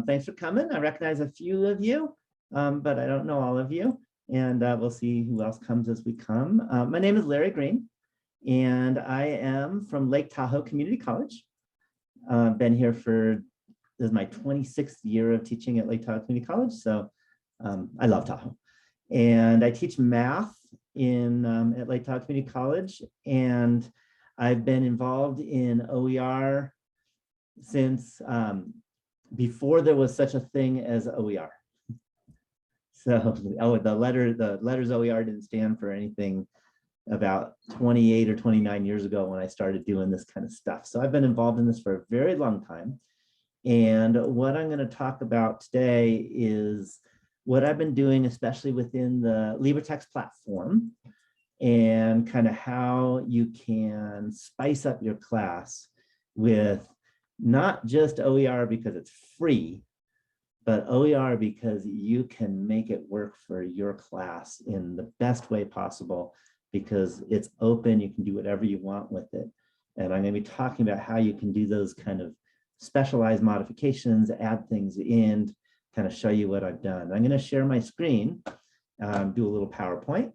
Thanks for coming. I recognize a few of you, but I don't know all of you. And we'll see who else comes as we come. My name is Larry Green, and I am from Lake Tahoe Community College. Been here for, this is my 26th year of teaching at Lake Tahoe Community College. So I love Tahoe. And I teach math at Lake Tahoe Community College. And I've been involved in OER since before there was such a thing as OER. So the letters OER didn't stand for anything about 28 or 29 years ago when I started doing this kind of stuff. So I've been involved in this for a very long time. And what I'm going to talk about today is what I've been doing, especially within the LibreTexts platform, and kind of how you can spice up your class with not just OER because it's free, but OER because you can make it work for your class in the best way possible because it's open, you can do whatever you want with it. And I'm going to be talking about how you can do those kind of specialized modifications, add things in, kind of show you what I've done. I'm going to share my screen, do a little PowerPoint.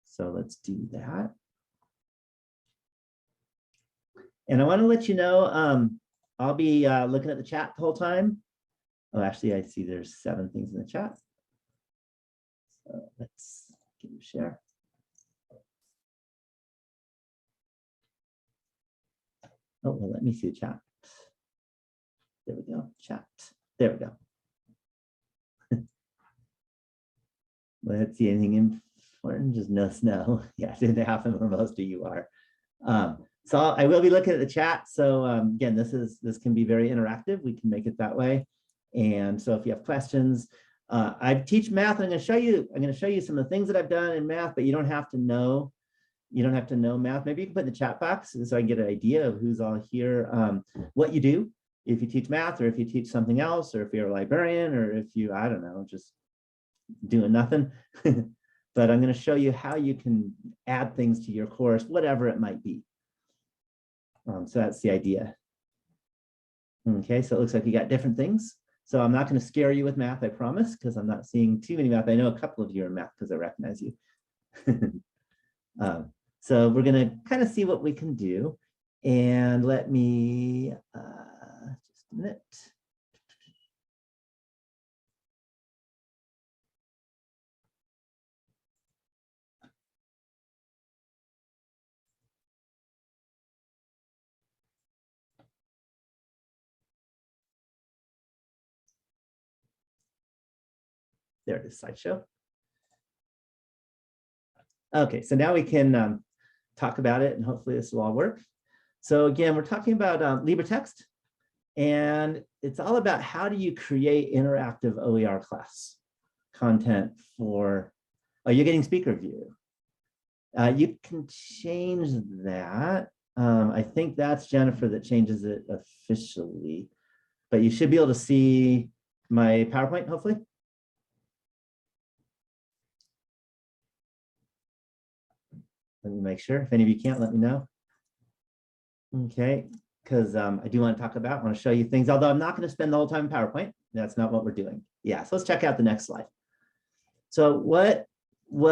So let's do that. And I want to let you know, I'll be looking at the chat the whole time. Oh, actually, I see there's 7 things in the chat. So let's give you a share. Oh, well, let me see the chat. There we go, chat. There we go. Let's see, anything important? Just no snow. Yeah, it didn't happen where most of you are. So I will be looking at the chat. So again, this can be very interactive. We can make it that way. And so if you have questions, I teach math. I'm going to show you some of the things that I've done in math, but you don't have to know. You don't have to know math. Maybe you can put in the chat box so I can get an idea of who's all here, what you do, if you teach math or if you teach something else, or if you're a librarian, or if you, I don't know, just doing nothing. But I'm going to show you how you can add things to your course, whatever it might be. So that's the idea. Okay, so it looks like you got different things. So I'm not going to scare you with math, I promise, because I'm not seeing too many math. I know a couple of you are in math because I recognize you. So we're going to kind of see what we can do. And let me, just a minute. There it is, slideshow. Okay, so now we can talk about it, and hopefully this will all work. So again, we're talking about LibreText, and it's all about how do you create interactive OER class content for, oh, you're getting speaker view. You can change that. I think that's Jennifer that changes it officially, but you should be able to see my PowerPoint, hopefully. Let me make sure. If any of you can't, let me know. Okay, because I do want to talk about, I want to show you things, although I'm not going to spend the whole time in PowerPoint. That's not what we're doing. Yeah, so let's check out the next slide. So what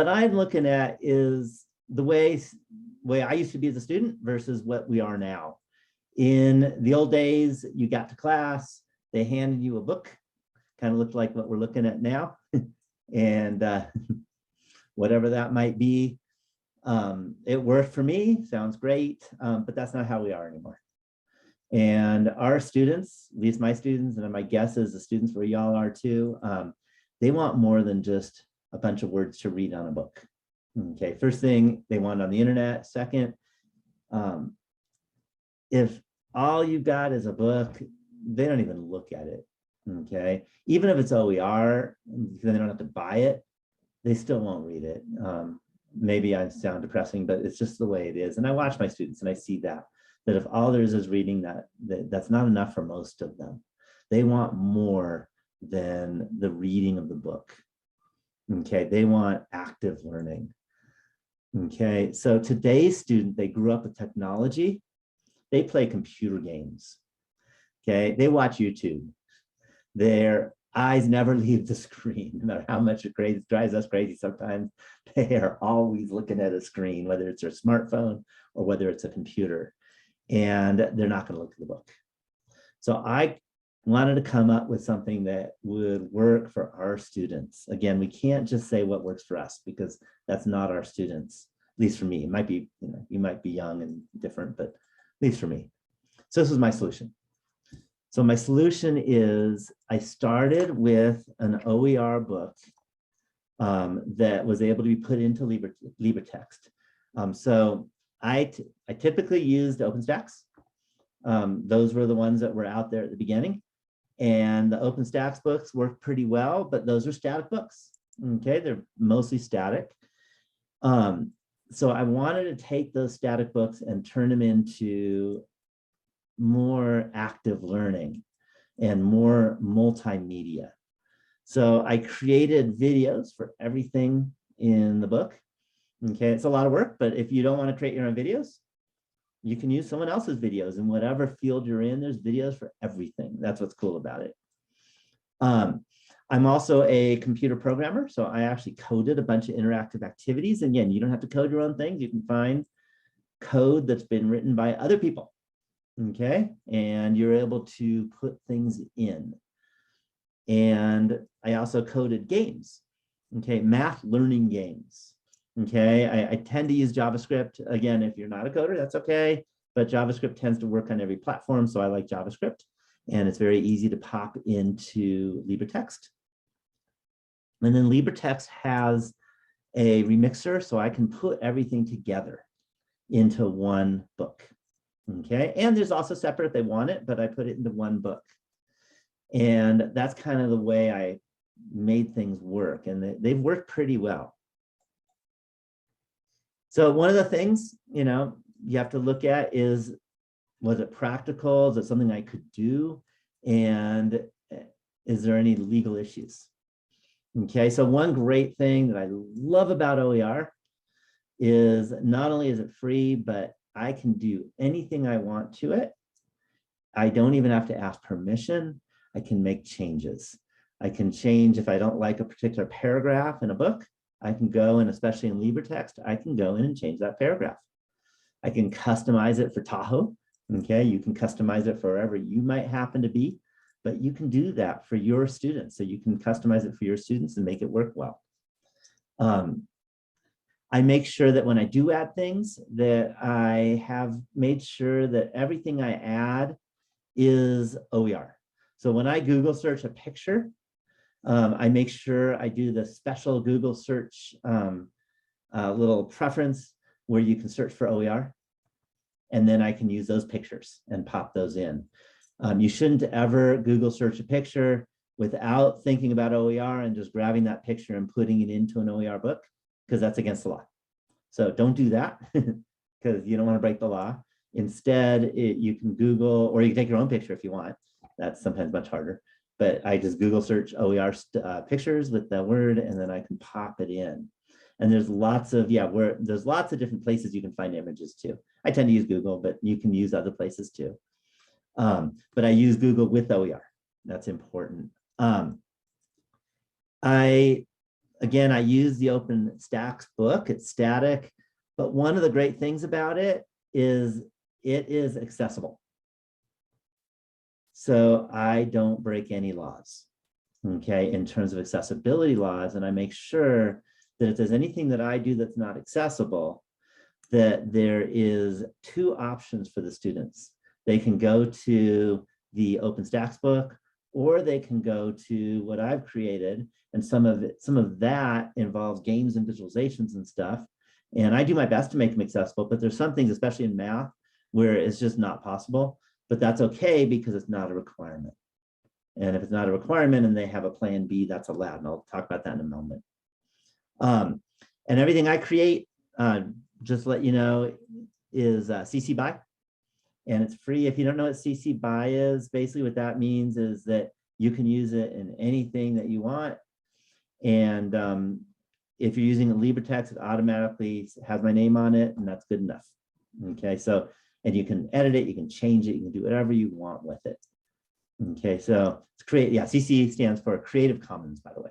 I'm looking at is the way I used to be as a student versus what we are now. In the old days, you got to class, they handed you a book, kind of looked like what we're looking at now, and whatever that might be. It worked for me, sounds great, but that's not how we are anymore. And our students, at least my students, and my guess is the students where y'all are too, they want more than just a bunch of words to read on a book. Okay, first thing, they want it on the internet. Second, if all you got is a book, they don't even look at it. Okay, even if it's OER, they don't have to buy it, they still won't read it. Maybe I sound depressing, but it's just the way it is. And I watch my students and I see that if all there is reading, that's not enough for most of them. They want more than the reading of the book. Okay, they want active learning. Okay, so today's student, they grew up with technology. They play computer games. Okay, they watch YouTube. Their eyes never leave the screen, no matter how much it drives us crazy sometimes. They are always looking at a screen, whether it's their smartphone or whether it's a computer, and they're not going to look at the book. So I wanted to come up with something that would work for our students. Again, we can't just say what works for us because that's not our students, at least for me. It might be, you might be young and different, but at least for me. So this is my solution. So my solution is I started with an OER book that was able to be put into LibreText. So I typically used OpenStax. Those were the ones that were out there at the beginning. And the OpenStax books work pretty well, but those are static books. Okay, they're mostly static. So I wanted to take those static books and turn them into more active learning and more multimedia. So I created videos for everything in the book. Okay, it's a lot of work, but if you don't want to create your own videos, you can use someone else's videos in whatever field you're in. There's videos for everything. That's what's cool about it. I'm also a computer programmer, so I actually coded a bunch of interactive activities. And again, you don't have to code your own things. You can find code that's been written by other people. Okay, and you're able to put things in. And I also coded games, okay, math learning games. Okay, I tend to use JavaScript. Again, if you're not a coder, that's okay, but JavaScript tends to work on every platform, so I like JavaScript, and it's very easy to pop into LibreText. And then LibreText has a remixer, so I can put everything together into one book. Okay, and there's also separate if they want it, but I put it into one book. And that's kind of the way I made things work, and they've worked pretty well. So one of the things, you have to look at is, was it practical? Is it something I could do? And is there any legal issues? Okay, so one great thing that I love about OER is not only is it free, but I can do anything I want to it. I don't even have to ask permission. I can make changes. I can change if I don't like a particular paragraph in a book. I can go, and especially in LibreText, I can go in and change that paragraph. I can customize it for Tahoe. Okay, you can customize it for wherever you might happen to be, but you can do that for your students. So you can customize it for your students and make it work well. I make sure that when I do add things, that I have made sure that everything I add is OER. So when I Google search a picture, I make sure I do the special Google search little preference where you can search for OER, and then I can use those pictures and pop those in. You shouldn't ever Google search a picture without thinking about OER and just grabbing that picture and putting it into an OER book, because that's against the law. So don't do that because you don't want to break the law. Instead, you can Google, or you can take your own picture if you want. That's sometimes much harder. But I just Google search OER pictures with the word, and then I can pop it in. And there's lots of, there's lots of different places you can find images too. I tend to use Google, but you can use other places too. But I use Google with OER. That's important. Again, I use the OpenStax book. It's static, but one of the great things about it is accessible. So I don't break any laws, okay, in terms of accessibility laws. And I make sure that if there's anything that I do that's not accessible, that there is two options for the students. They can go to the OpenStax book, or they can go to what I've created. And some of that involves games and visualizations and stuff. And I do my best to make them accessible, but there's some things, especially in math, where it's just not possible. But that's okay because it's not a requirement. And if it's not a requirement and they have a plan B, that's allowed. And I'll talk about that in a moment. And everything I create, just to let you know, is CC BY. And it's free. If you don't know what CC BY is, basically what that means is that you can use it in anything that you want. And if you're using a LibreText, it automatically has my name on it, and that's good enough. Okay, so, and you can edit it, you can change it, you can do whatever you want with it. Okay, so it's CC stands for Creative Commons, by the way.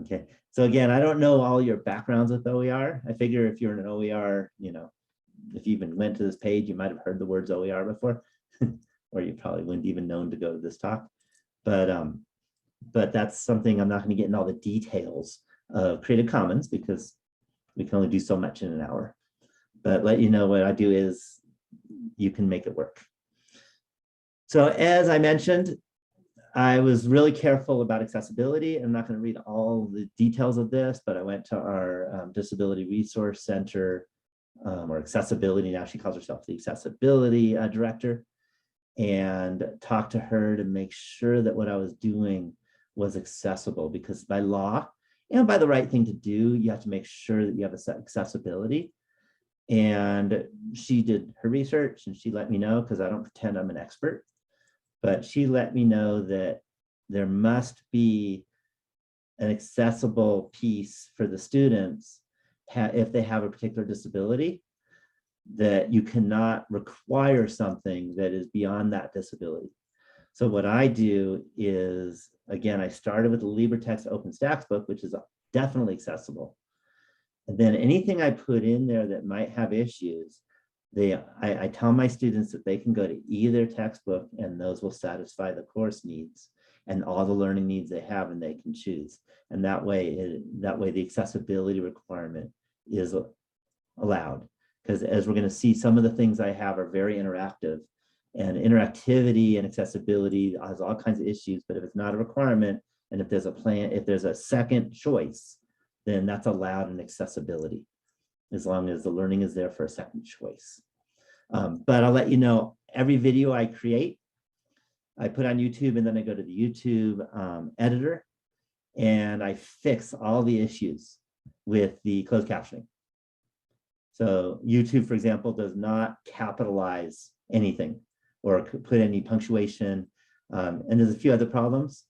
Okay, so again, I don't know all your backgrounds with OER. I figure if you're in an OER, if you even went to this page, you might have heard the words OER before, or you probably wouldn't even known to go to this talk. But that's something I'm not going to get in all the details of Creative Commons because we can only do so much in an hour. But let you know what I do is you can make it work. So as I mentioned, I was really careful about accessibility. I'm not going to read all the details of this, but I went to our Disability Resource Center, or accessibility, now she calls herself the accessibility director, and talked to her to make sure that what I was doing was accessible, because by law and by the right thing to do, you have to make sure that you have accessibility. And she did her research and she let me know, because I don't pretend I'm an expert, but she let me know that there must be an accessible piece for the students if they have a particular disability, that you cannot require something that is beyond that disability. So what I do is, again, I started with the LibreTexts OpenStax book, which is definitely accessible. And then anything I put in there that might have issues, I tell my students that they can go to either textbook and those will satisfy the course needs and all the learning needs they have, and they can choose. And that way the accessibility requirement is allowed. Because as we're going to see, some of the things I have are very interactive, and interactivity and accessibility has all kinds of issues. But if it's not a requirement, and if there's a second choice, then that's allowed in accessibility, as long as the learning is there for a second choice. But I'll let you know, every video I create, I put on YouTube, and then I go to the YouTube editor, and I fix all the issues with the closed captioning. So YouTube, for example, does not capitalize anything or put any punctuation. And there's a few other problems.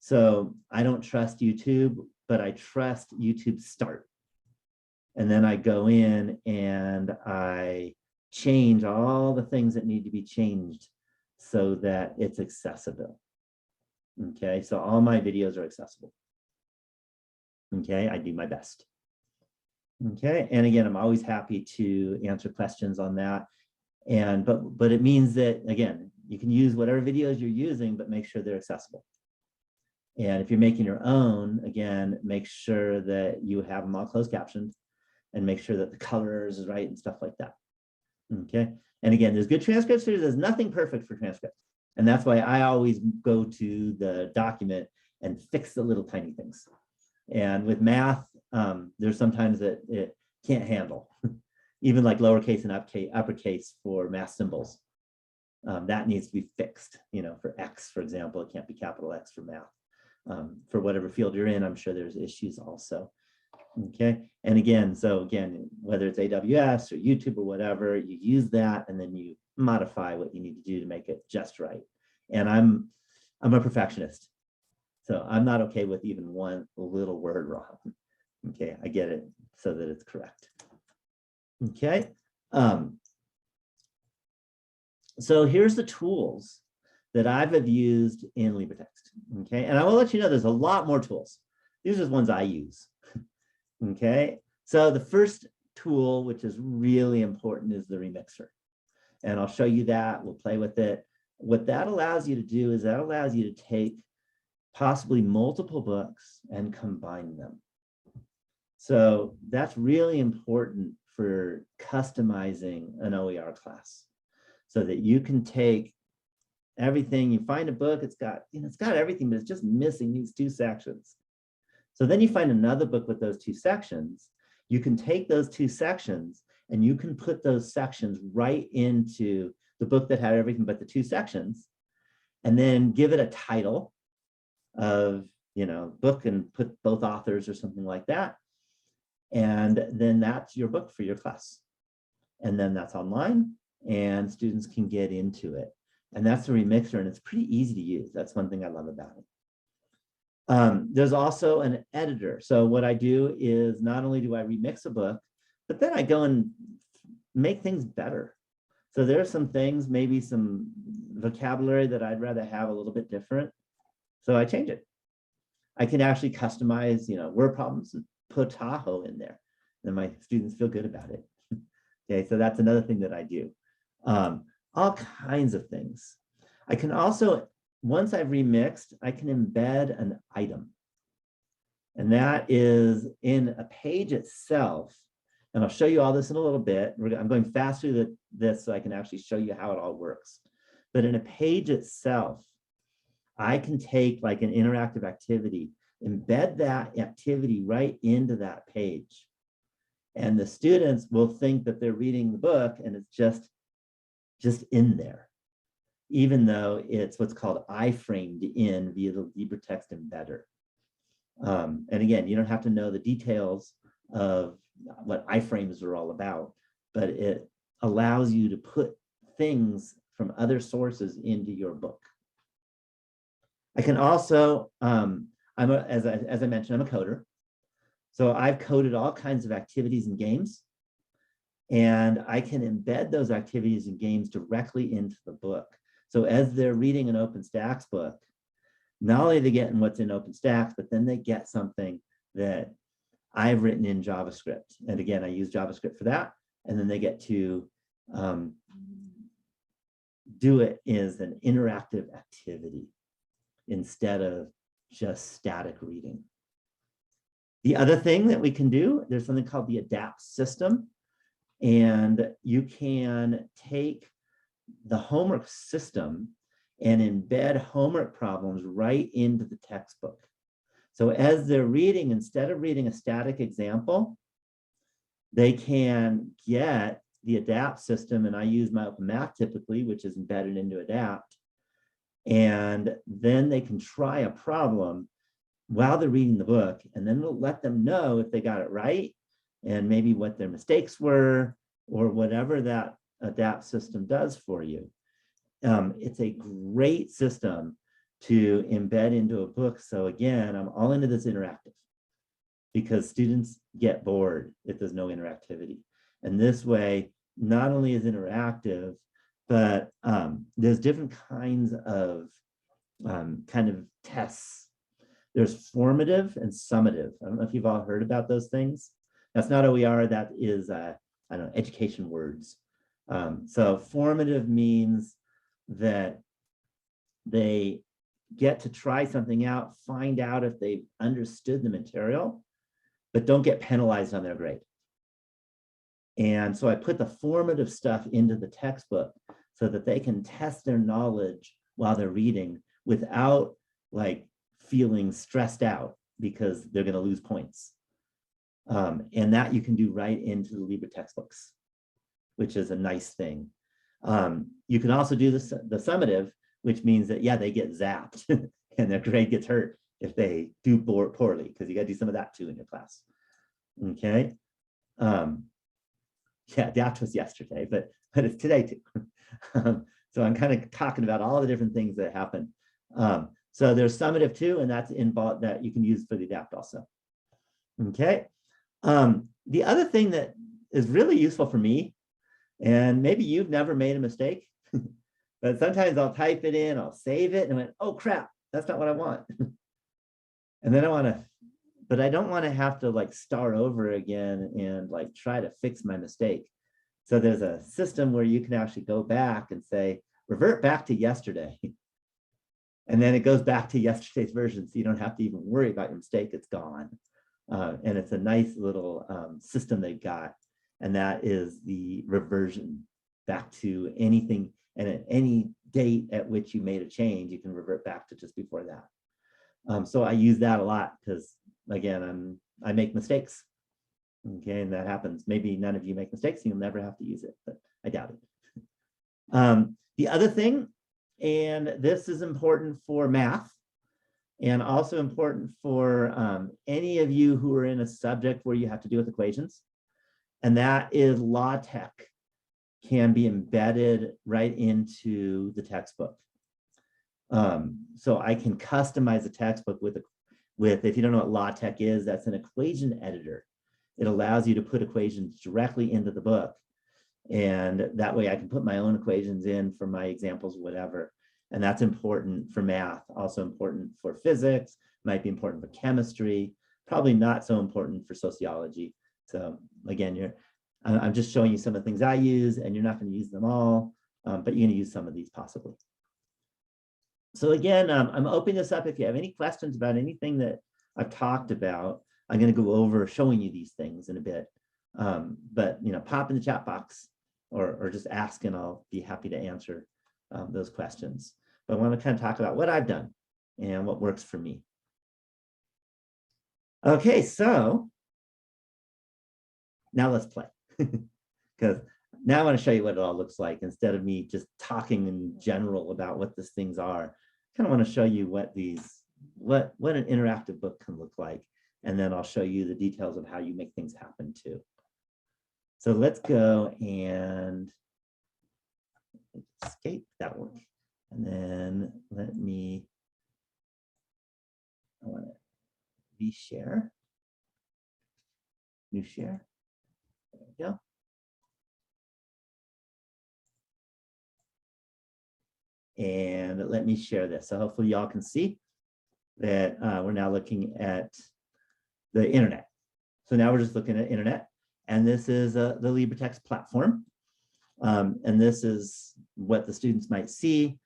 So I don't trust YouTube, but I trust YouTube Start. And then I go in and I change all the things that need to be changed so that it's accessible. Okay, so all my videos are accessible. Okay, I do my best. Okay, and again, I'm always happy to answer questions on that. But it means that, again, you can use whatever videos you're using, but make sure they're accessible. And if you're making your own, again, make sure that you have them all closed captioned, and make sure that the colors is right and stuff like that. Okay, and again, there's good transcripts. There's nothing perfect for transcripts. And that's why I always go to the document and fix the little tiny things. And with math, there's sometimes that it can't handle, even like lowercase and uppercase for math symbols. That needs to be fixed. For X, for example, it can't be capital X for math. For whatever field you're in, I'm sure there's issues also. Okay, and again, whether it's AWS or YouTube or whatever, you use that and then you modify what you need to do to make it just right. And I'm a perfectionist. So I'm not okay with even one little word wrong. Okay, I get it so that it's correct. Okay, so here's the tools that I've used in LibreText. Okay, and I will let you know there's a lot more tools. These are the ones I use. Okay, so the first tool, which is really important, is the remixer. And I'll show you that. We'll play with it. What that allows you to do is that allows you to take possibly multiple books and combine them. So that's really important for customizing an OER class, so that you can take everything, you find a book, it's got everything, but it's just missing these two sections. So then you find another book with those two sections. You can take those two sections and you can put those sections right into the book that had everything but the two sections, and then give it a title of book and put both authors or something like that, and then that's your book for your class. And then that's online and students can get into it, and that's the remixer, and it's pretty easy to use. That's one thing I love about it. There's also an editor. So what I do is not only do I remix a book, but then I go and make things better. So there are some things, maybe some vocabulary that I'd rather have a little bit different. So I change it. I can actually customize, word problems and put Tahoe in there. And my students feel good about it. Okay, so that's another thing that I do. All kinds of things. I can also, once I've remixed, I can embed an item. And that is in a page itself. And I'll show you all this in a little bit. I'm going fast through this so I can actually show you how it all works. But in a page itself, I can take like an interactive activity, embed that activity right into that page. And the students will think that they're reading the book and it's just in there, even though it's what's called iframed in via the LibreText embedder. And again, you don't have to know the details of what iframes are all about, but it allows you to put things from other sources into your book. I can also, as I mentioned, I'm a coder. So I've coded all kinds of activities and games, and I can embed those activities and games directly into the book. So as they're reading an OpenStax book, not only are they getting what's in OpenStax, but then they get something that I've written in JavaScript. And again, I use JavaScript for that. And then they get to do it as an interactive activity instead of just static reading. The other thing that we can do, there's something called the adapt system. And you can take the homework system and embed homework problems right into the textbook. So as they're reading, instead of reading a static example, they can get the adapt system, and I use my OpenMath typically, which is embedded into adapt, and then they can try a problem while they're reading the book, and then it'll let them know if they got it right and maybe what their mistakes were or whatever that adapt system does for you. It's a great system to embed into a book. So again, I'm all into this interactive because students get bored if there's no interactivity. And this way, not only is interactive, but there's different kinds of kind of tests. There's formative and summative. I don't know if you've all heard about those things. That's not OER, that is, I don't know, education words. So formative means that they get to try something out, find out if they've understood the material, but don't get penalized on their grade. And so I put the formative stuff into the textbook so that they can test their knowledge while they're reading without like feeling stressed out because they're going to lose points. And that you can do right into the LibreTexts books, which is a nice thing. You can also do the summative, which means that, yeah, they get zapped and their grade gets hurt if they do poorly, because you got to do some of that too in your class. Okay. Yeah, adapt was yesterday, but it's today too. So I'm kind of talking about all the different things that happen. So there's summative too, and that's involved that you can use for the adapt also. Okay. The other thing that is really useful for me, and maybe you've never made a mistake, but sometimes I'll type it in, I'll save it, and I went, oh crap, that's not what I want. And then but I don't want to have to like start over again and like try to fix my mistake. So there's a system where you can actually go back and say, revert back to yesterday. And then it goes back to yesterday's version, so you don't have to even worry about your mistake, it's gone. And it's a nice little system they've got. And that is the reversion back to anything, and at any date at which you made a change, you can revert back to just before that. So I use that a lot because, again, I make mistakes. Okay, and that happens. Maybe none of you make mistakes, and you'll never have to use it, but I doubt it. The other thing, and this is important for math, and also important for any of you who are in a subject where you have to deal with equations, and that is LaTeX can be embedded right into the textbook. So I can customize the textbook with, if you don't know what LaTeX is, that's an equation editor. It allows you to put equations directly into the book. And that way I can put my own equations in for my examples, whatever. And that's important for math, also important for physics, might be important for chemistry, probably not so important for sociology. So again, I'm just showing you some of the things I use, and you're not going to use them all, but you're going to use some of these possibly. So again, I'm opening this up. If you have any questions about anything that I've talked about, I'm going to go over showing you these things in a bit. But pop in the chat box or just ask, and I'll be happy to answer those questions. But I want to kind of talk about what I've done and what works for me. Okay, so now let's play. Because now I want to show you what it all looks like instead of me just talking in general about what these things are. I kind of want to show you what an interactive book can look like. And then I'll show you the details of how you make things happen too. So let's go and escape that one. And then I want to reshare, new share. There we go. And let me share this. So hopefully y'all can see that we're now looking at the internet. So now we're just looking at internet. And this is the LibreTexts platform. And this is what the students might see.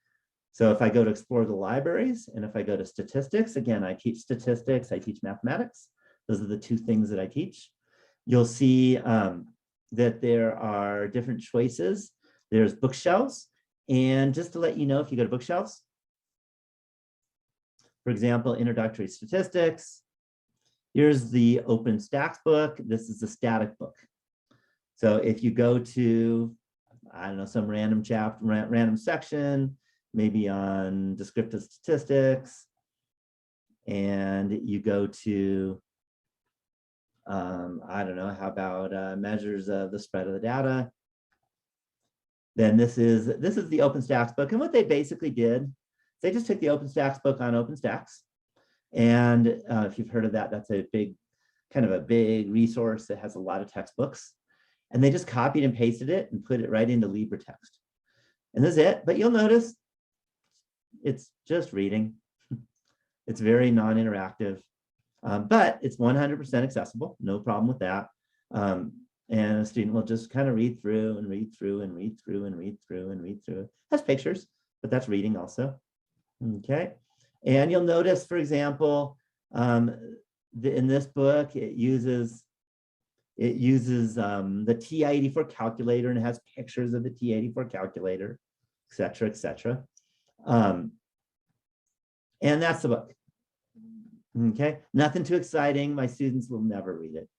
So if I go to explore the libraries, and if I go to statistics, again, I teach statistics, I teach mathematics. Those are the two things that I teach. You'll see that there are different choices. There's bookshelves. And just to let you know, if you go to bookshelves, for example, introductory statistics, here's the OpenStax book. This is the static book. So if you go to, I don't know, some random chapter, random section, maybe on descriptive statistics, and you go to, I don't know, how about measures of the spread of the data, then this is the OpenStax book. And what they basically did, they just took the OpenStax book on OpenStax. And if you've heard of that, that's a big, kind of a big resource that has a lot of textbooks. And they just copied and pasted it and put it right into LibreText. And that's it. But you'll notice it's just reading. It's very non-interactive, but it's 100% accessible. No problem with that. And a student will just kind of read through and read through and read through and read through and read through. It has pictures, but that's reading also. Okay. And you'll notice, for example, in this book, it uses the TI-84 calculator, and it has pictures of the TI-84 calculator, et cetera, et cetera. And that's the book. Okay, nothing too exciting. My students will never read it.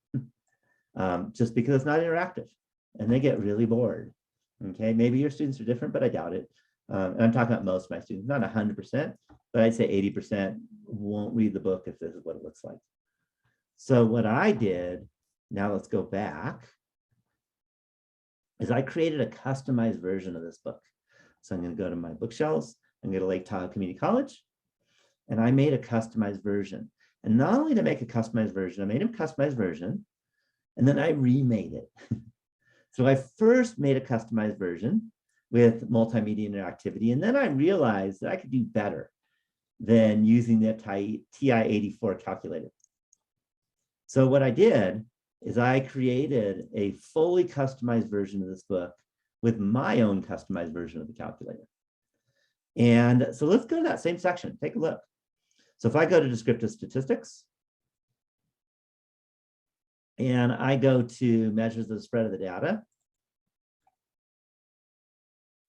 Just because it's not interactive and they get really bored. Okay, maybe your students are different, but I doubt it. And I'm talking about most of my students, not 100%, but I'd say 80% won't read the book if this is what it looks like. So what I did, now let's go back, is I created a customized version of this book. So I'm going to go to my bookshelves, I'm going to Lake Tahoe Community College, and I made a customized version. And not only to make a customized version, I made a customized version, and then I remade it. So I first made a customized version with multimedia interactivity, and then I realized that I could do better than using the TI-84 calculator. So what I did is I created a fully customized version of this book with my own customized version of the calculator. And so let's go to that same section, take a look. So if I go to descriptive statistics, and I go to measures of the spread of the data,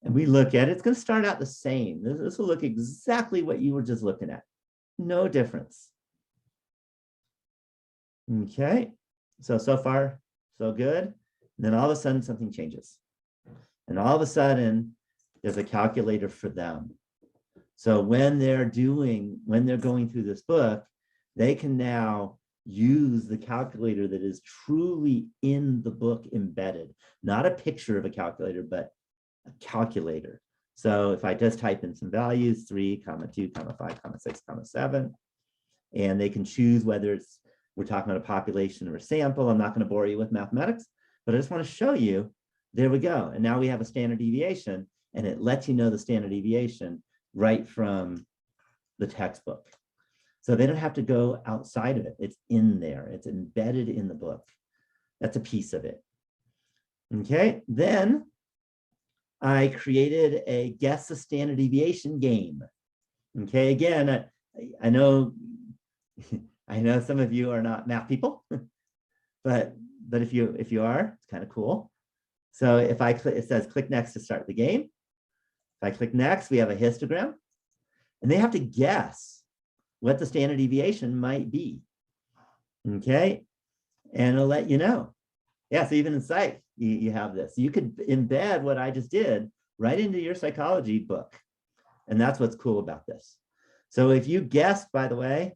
and we look at it, it's going to start out the same. This will look exactly what you were just looking at. No difference. Okay, so far, so good. And then all of a sudden something changes. And all of a sudden, there's a calculator for them. So when they're going through this book, they can now use the calculator that is truly in the book embedded, not a picture of a calculator, but a calculator. So if I just type in some values, 3, 2, 5, 6, 7, and they can choose whether we're talking about a population or a sample. I'm not going to bore you with mathematics, but I just want to show you There we go. And now we have a standard deviation, and it lets you know the standard deviation right from the textbook. So they don't have to go outside of it. It's in there. It's embedded in the book. That's a piece of it. Okay, then I created a guess the standard deviation game. Okay, again, I know some of you are not math people, but if you are, it's kind of cool. So if I click, it says click next to start the game. If I click next, we have a histogram, and they have to guess what the standard deviation might be. Okay, and it'll let you know. Yeah, so even in Psych, you have this. You could embed what I just did right into your psychology book. And that's what's cool about this. So if you guessed, by the way,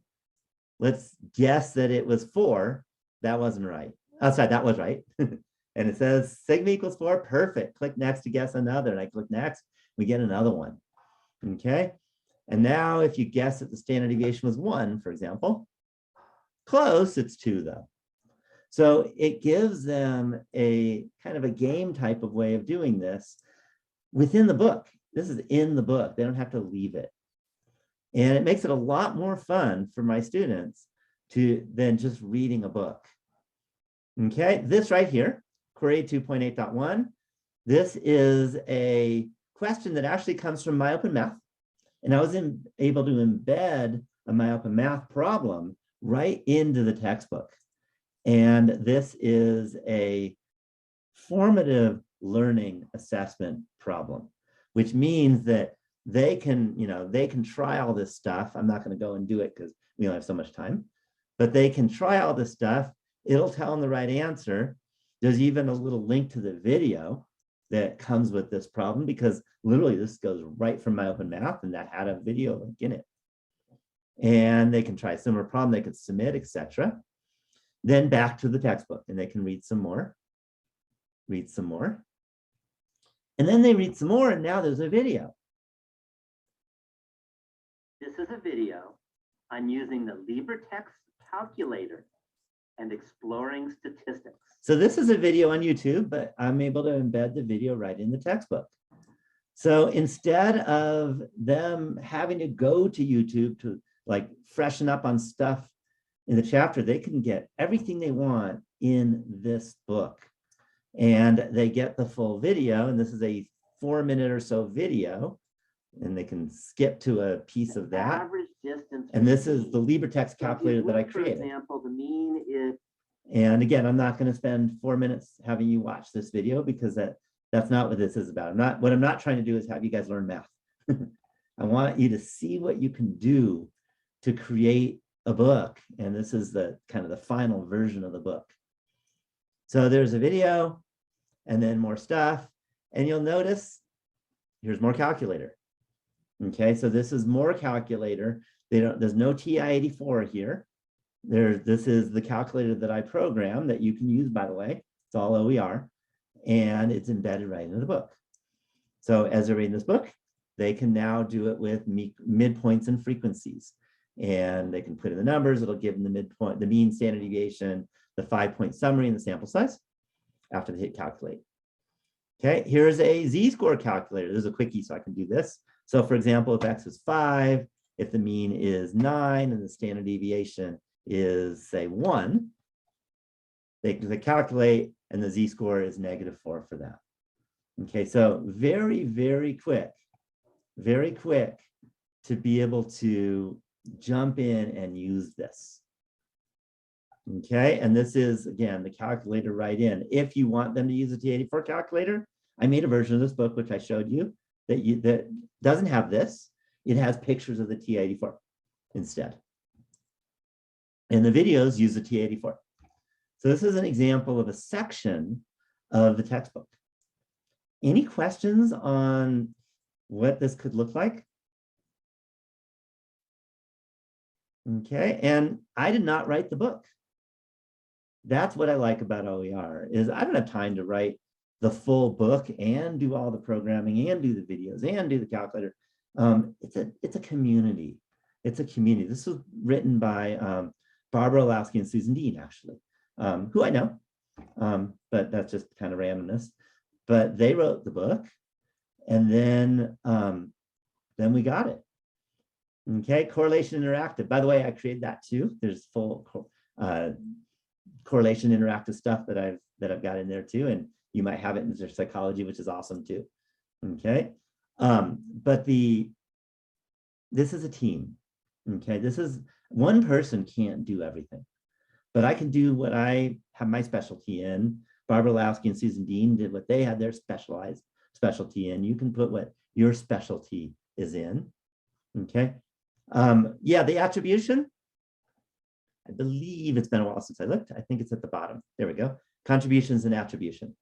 let's guess that it was 4. That wasn't right. Oh, sorry, that was right. And it says sigma equals 4, perfect. Click next to guess another. And I click next, we get another one. Okay. And now if you guess that the standard deviation was 1, for example, close, it's 2 though. So it gives them a kind of a game type of way of doing this within the book. This is in the book. They don't have to leave it. And it makes it a lot more fun for my students than just reading a book. Okay, this right here, Query 2.8.1, this is a question that actually comes from MyOpenMath. And I was able to embed a MyOpenMath problem right into the textbook. And this is a formative learning assessment problem, which means that they can try all this stuff. I'm not going to go and do it because we only have so much time, but they can try all this stuff. It'll tell them the right answer. There's even a little link to the video that comes with this problem, because literally this goes right from MyOpenMath, and that had a video link in it. And they can try a similar problem, they could submit, etc. Then back to the textbook, and they can read some more, and then they read some more, and now there's a video. This is a video on using the LibreTexts calculator and exploring statistics. So this is a video on YouTube, but I'm able to embed the video right in the textbook. So instead of them having to go to YouTube to like freshen up on stuff in the chapter, they can get everything they want in this book. And they get the full video, and this is a 4-minute or so video, and they can skip to a piece of that. Average distance. And this is the LibreTexts calculator that I created. For example, the mean is. And again, I'm not going to spend 4 minutes having you watch this video, because that's not what this is about. What I'm not trying to do is have you guys learn math. I want you to see what you can do to create a book. And this is the kind of the final version of the book. So there's a video and then more stuff. And you'll notice here's more calculator. Okay, so this is more calculator. There's no TI-84 here. This is the calculator that I programmed that you can use, by the way. It's all OER, and it's embedded right into the book. So as they're reading this book, they can now do it with midpoints and frequencies. And they can put in the numbers. It'll give them the midpoint, the mean, standard deviation, the 5-point summary, and the sample size after they hit calculate. Okay, here's a z-score calculator. There's a quickie, so I can do this. So for example, if x is 5, if the mean is 9, and the standard deviation is, say, 1, they calculate, and the z-score is -4 for that. Okay, so very, very quick to be able to jump in and use this. Okay, and this is, again, the calculator right in. If you want them to use the T84 calculator, I made a version of this book, which I showed you, that doesn't have this. It has pictures of the T84 instead. And the videos use the T84. So this is an example of a section of the textbook. Any questions on what this could look like? Okay, and I did not write the book. That's what I like about OER, is I don't have time to write the full book and do all the programming and do the videos and do the calculator. It's a community. It's a community. This was written by Barbara Olowski and Susan Dean, actually, who I know, but that's just kind of randomness. but they wrote the book, and then we got it. Okay, correlation interactive. By the way, I created that too. There's full correlation interactive stuff that I've got in there too, and you might have it in their psychology, which is awesome too. Okay, but this is a team. Okay, this is one person can't do everything, but I can do what I have my specialty in. Barbara Lowski and Susan Dean did what they had their specialty in. You can put what your specialty is in. Okay. Yeah, the attribution, I believe it's been a while since I looked. I think it's at the bottom. There we go. Contributions and attribution.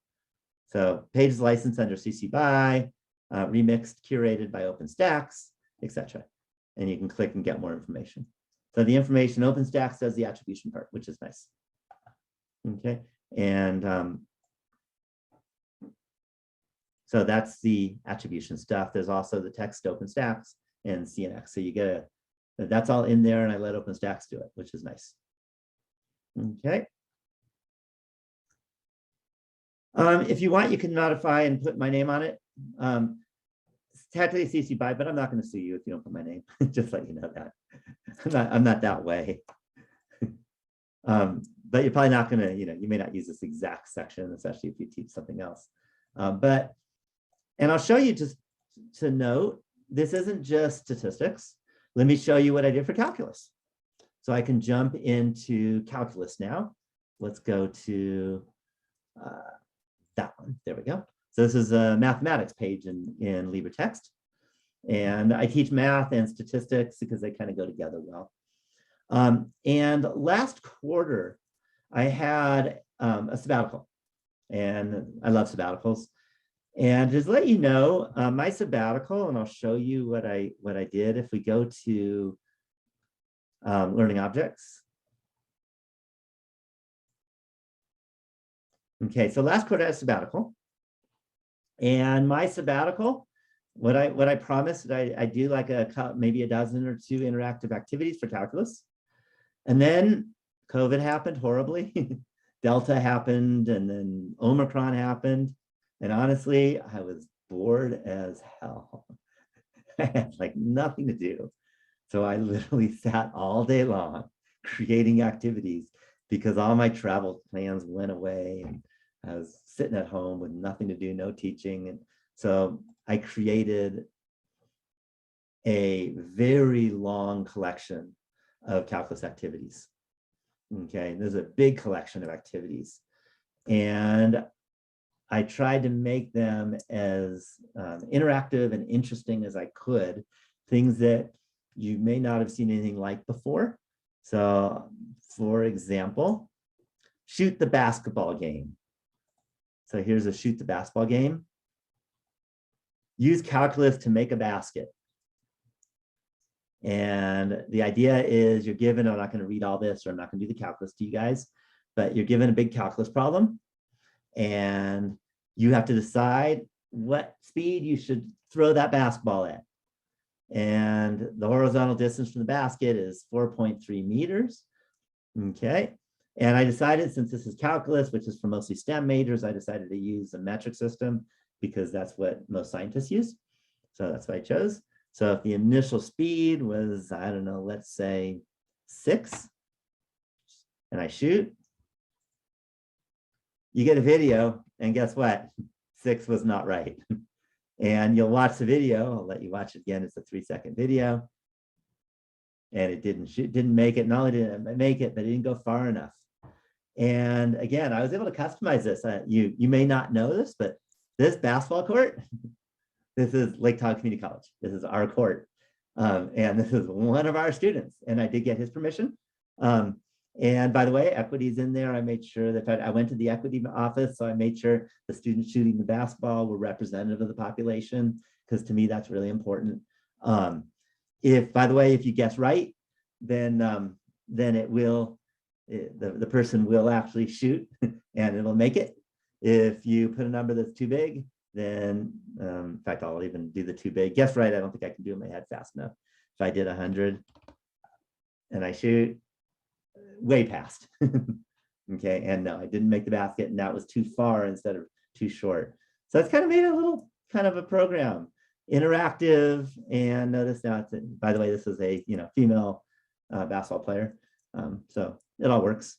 So pages licensed under CC BY, remixed, curated by OpenStax, etc. And you can click and get more information. So the information, OpenStax does the attribution part, which is nice. Okay, and so that's the attribution stuff. There's also the text OpenStax and CNX. So you get that's all in there, and I let OpenStax do it, which is nice. Okay. If you want, you can modify and put my name on it. It's technically CC BY, but I'm not going to sue you if you don't put my name. Just let you know that. I'm not that way. But you're probably not going to, you may not use this exact section, especially if you teach something else. And I'll show you, just to note, this isn't just statistics. Let me show you what I did for calculus. So I can jump into calculus now. Let's go to that one. There we go. So this is a mathematics page in LibreText. And I teach math and statistics because they kind of go together well. And last quarter, I had a sabbatical. And I love sabbaticals. And just to let you know, my sabbatical, and I'll show you what I did. If we go to learning objects. Okay, so last quarter I had a sabbatical. And my sabbatical, what I promised, I do like maybe a dozen or two interactive activities for calculus. And then COVID happened horribly. Delta happened, and then Omicron happened. And honestly, I was bored as hell. I had like nothing to do. So I literally sat all day long creating activities because all my travel plans went away, and I was sitting at home with nothing to do, no teaching. And so I created a very long collection of calculus activities. Okay, there's a big collection of activities. And I tried to make them as interactive and interesting as I could, things that you may not have seen anything like before. So, for example, shoot the basketball game. So here's a shoot the basketball game. Use calculus to make a basket. And the idea is you're given, I'm not going to read all this, or I'm not going to do the calculus to you guys, but you're given a big calculus problem. And you have to decide what speed you should throw that basketball at. And the horizontal distance from the basket is 4.3 meters. Okay. And I decided, since this is calculus, which is for mostly STEM majors, I decided to use a metric system because that's what most scientists use. So that's what I chose. So if the initial speed was, I don't know, let's say 6, and I shoot, you get a video, and guess what? 6 was not right. And you'll watch the video. I'll let you watch it again. It's a 3-second video. And it didn't make it. Not only didn't it make it, but it didn't go far enough. And again, I was able to customize this. You may not know this, but this basketball court, this is Lake Tahoe Community College. This is our court. And this is one of our students. And I did get his permission. And by the way, equity's in there. I made sure that I went to the equity office, so I made sure the students shooting the basketball were representative of the population, because to me, that's really important. By the way, if you guess right, then it will, the person will actually shoot and it'll make it. If you put a number that's too big, then, in fact, I'll even do the too big. Guess right, I don't think I can do it in my head fast enough. If I did 100 and I shoot, way past. Okay, and no, I didn't make the basket, and that was too far instead of too short. So it's kind of made a little kind of a program, interactive. And notice now, by the way, this is a female basketball player. So it all works.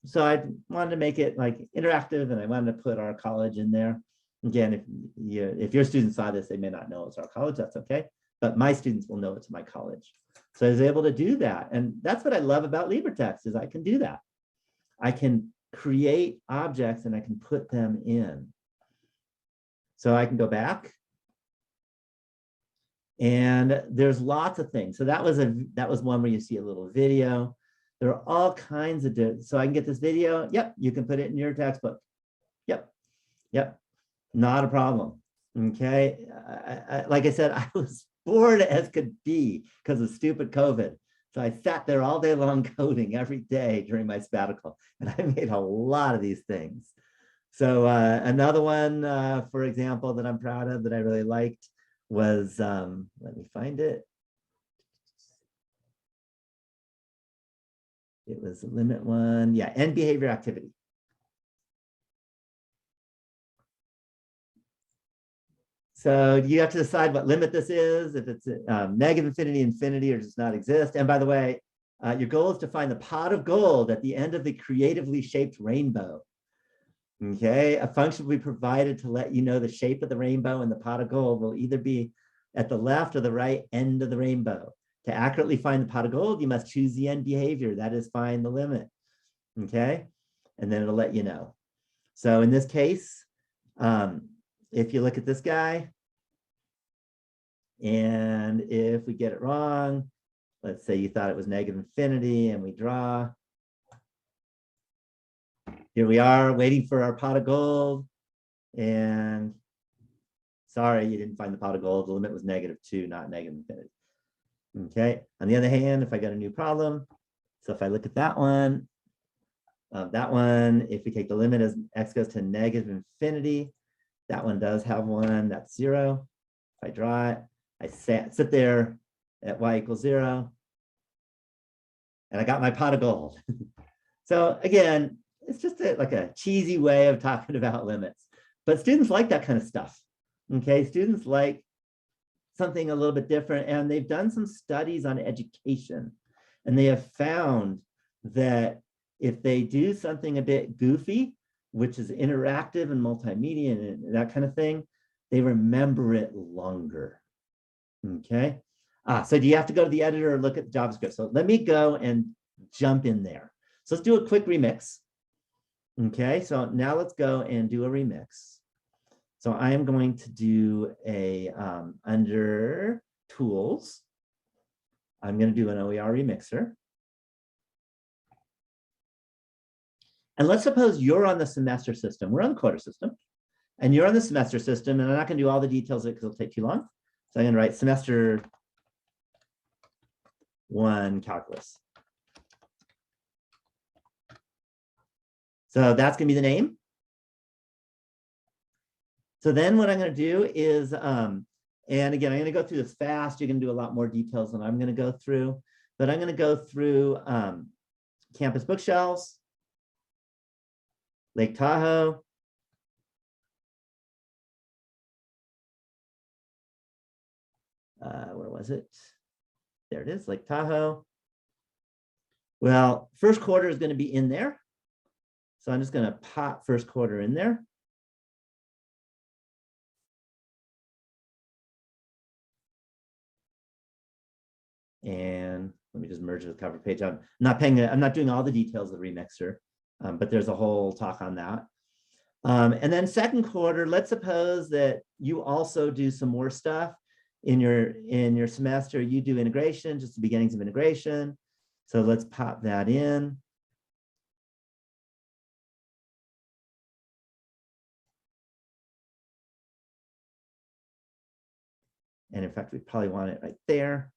So I wanted to make it like interactive, and I wanted to put our college in there. Again, if your students saw this, they may not know it's our college. That's okay. But my students will know it's my college. So I was able to do that. And that's what I love about LibreTexts is I can do that. I can create objects and I can put them in. So I can go back. And there's lots of things. So that was one where you see a little video. There are all kinds of, so I can get this video. Yep, you can put it in your textbook. Yep, not a problem. Okay, like I said, I was bored as could be because of stupid COVID. So I sat there all day long coding every day during my sabbatical, and I made a lot of these things. So another one, for example, that I'm proud of that I really liked was, let me find it. It was the limit one. Yeah, end behavior activity. So you have to decide what limit this is, if it's negative infinity, infinity, or does not exist. And by the way, your goal is to find the pot of gold at the end of the creatively shaped rainbow. Okay, a function will be provided to let you know the shape of the rainbow, and the pot of gold will either be at the left or the right end of the rainbow. To accurately find the pot of gold, you must choose the end behavior, that is, find the limit. Okay, and then it'll let you know. So in this case, if you look at this guy, and if we get it wrong, let's say you thought it was negative infinity, and we draw. Here we are waiting for our pot of gold, and sorry, you didn't find the pot of gold. The limit was -2, not negative infinity. Okay, on the other hand, if I got a new problem, so if I look at that one, if we take the limit as x goes to negative infinity, that one does have one, that's 0. If I draw it, I sit there at y equals 0, and I got my pot of gold. So again, it's just like a cheesy way of talking about limits, but students like that kind of stuff. Okay, students like something a little bit different, and they've done some studies on education, and they have found that if they do something a bit goofy, which is interactive and multimedia and that kind of thing, they remember it longer. Okay, so do you have to go to the editor or look at JavaScript? So let me go and jump in there. So let's do a quick remix. Okay, so now let's go and do a remix. So I am going to do a, under tools, I'm going to do an OER remixer. And let's suppose you're on the semester system. We're on the quarter system, and you're on the semester system, and I'm not going to do all the details because it'll take too long. So I'm going to write semester 1 calculus. So that's going to be the name. So then what I'm going to do is, and again, I'm going to go through this fast. You're going to do a lot more details than I'm going to go through, but I'm going to go through campus bookshelves, Lake Tahoe, where was it? There it is, Lake Tahoe. Well, first quarter is going to be in there. So I'm just going to pop first quarter in there. And let me just merge the cover page. I'm not doing all the details of the remixer, but there's a whole talk on that. And then second quarter, let's suppose that you also do some more stuff in your semester. You do integration, just the beginnings of integration. So let's pop that in. And in fact, we probably want it right there.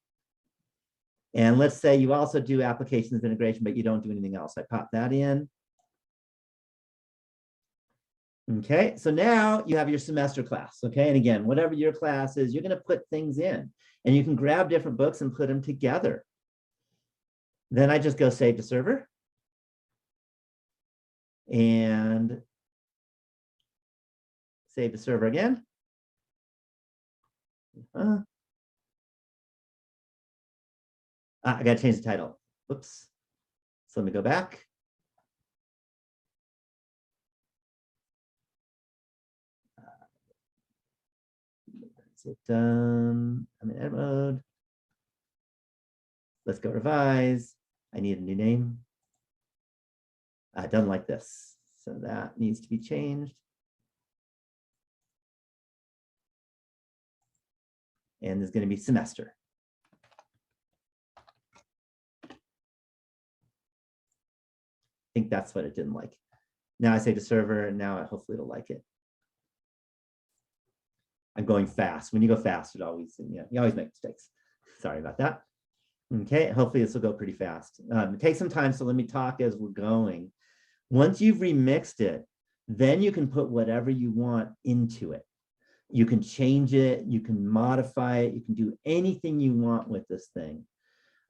And let's say you also do applications of integration, but you don't do anything else. I pop that in. Okay, so now you have your semester class. Okay, and again, whatever your class is, you're going to put things in, and you can grab different books and put them together. Then I just go save to server. And save the server again. I got to change the title. Whoops. So let me go back. Is it done? I'm in edit mode. Let's go revise. I need a new name. Done like this. So that needs to be changed. And there's going to be semester. I think that's what it didn't like. Now I say to server, and now hopefully it'll like it. I'm going fast. When you go fast, it always, you always make mistakes. Sorry about that. Okay, hopefully this will go pretty fast. It takes some time, so let me talk as we're going. Once you've remixed it, then you can put whatever you want into it. You can change it, you can modify it, you can do anything you want with this thing.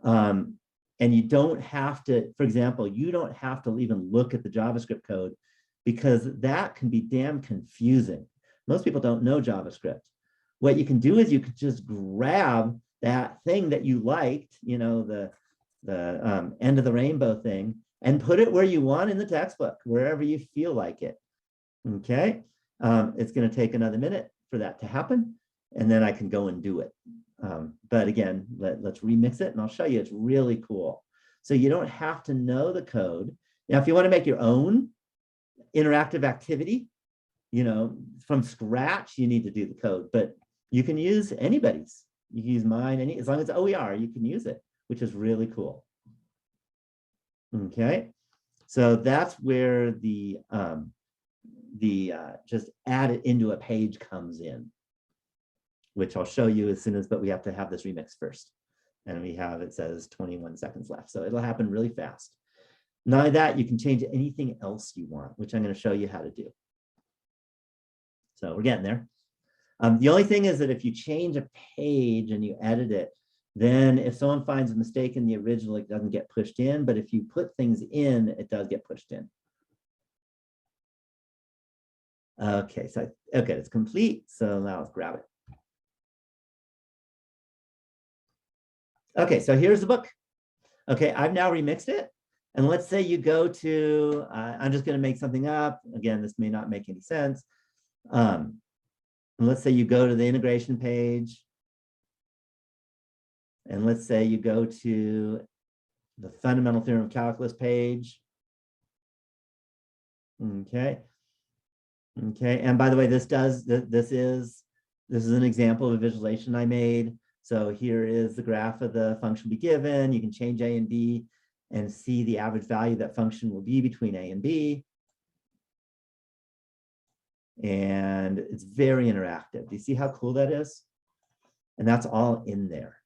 And you don't have to, for example, you don't have to even look at the JavaScript code because that can be damn confusing. Most people don't know JavaScript. What you can do is you could just grab that thing that you liked, the end of the rainbow thing, and put it where you want in the textbook, wherever you feel like it. Okay, it's going to take another minute for that to happen, and then I can go and do it. But again, let's remix it, and I'll show you. It's really cool. So you don't have to know the code. Now, if you want to make your own interactive activity, from scratch, you need to do the code, but you can use anybody's. You can use mine, as long as it's OER, you can use it, which is really cool. Okay, so that's where the just add it into a page comes in, which I'll show you as soon as, but we have to have this remix first. And we have, it says 21 seconds left. So it'll happen really fast. Not only that, you can change anything else you want, which I'm going to show you how to do. So we're getting there. The only thing is that if you change a page and you edit it, then if someone finds a mistake in the original, it doesn't get pushed in. But if you put things in, it does get pushed in. Okay, so okay, it's complete. So now let's grab it. Okay, so here's the book. Okay, I've now remixed it. And let's say you go to, I'm just going to make something up. Again, this may not make any sense. Let's say you go to the integration page. And let's say you go to the fundamental theorem of calculus page. Okay. Okay. And by the way, this is an example of a visualization I made. So here is the graph of the function be given. You can change A and B and see the average value that function will be between A and B. And it's very interactive. Do you see how cool that is? And that's all in there.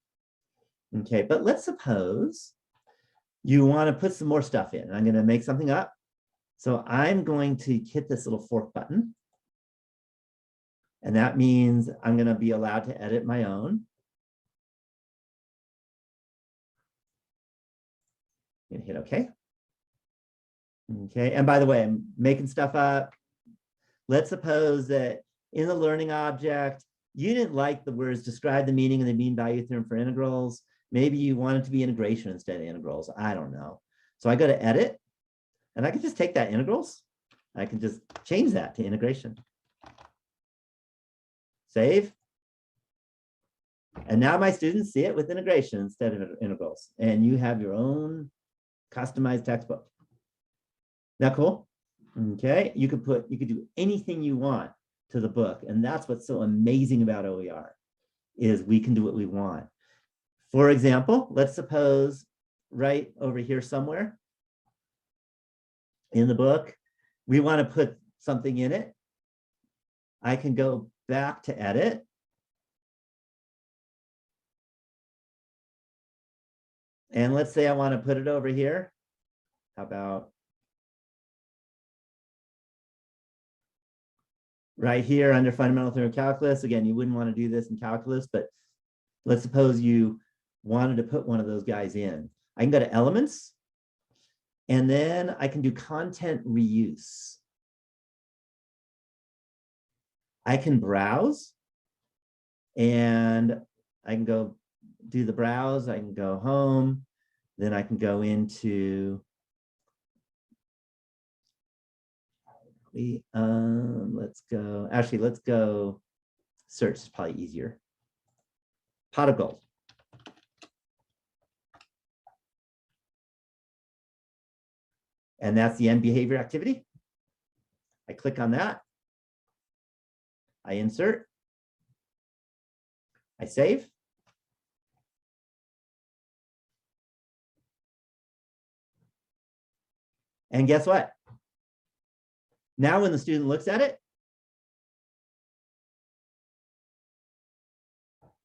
Okay, but let's suppose you want to put some more stuff in. I'm going to make something up. So I'm going to hit this little fork button. And that means I'm going to be allowed to edit my own. I'm going to hit OK. Okay, and by the way, I'm making stuff up. Let's suppose that in the learning object, you didn't like the words describe the meaning of the mean value theorem for integrals. Maybe you want it to be integration instead of integrals. I don't know. So I go to edit, and I can just take that integrals. I can just change that to integration. Save. And now my students see it with integration instead of integrals. And you have your own customized textbook. That cool? Okay, you could do anything you want to the book. And that's what's so amazing about OER is we can do what we want. For example, let's suppose right over here somewhere in the book, we want to put something in it. I can go back to edit. And let's say I want to put it over here. How about right here under fundamental theorem of calculus? Again, you wouldn't want to do this in calculus, but let's suppose you wanted to put one of those guys in. I can go to elements, and then I can do content reuse. I can browse, and I can go do the browse. I can go home. Then I can go into, let's go search. It's probably easier. Pot of gold. And that's the end behavior activity. I click on that. I insert. I save. And guess what? Now when the student looks at it,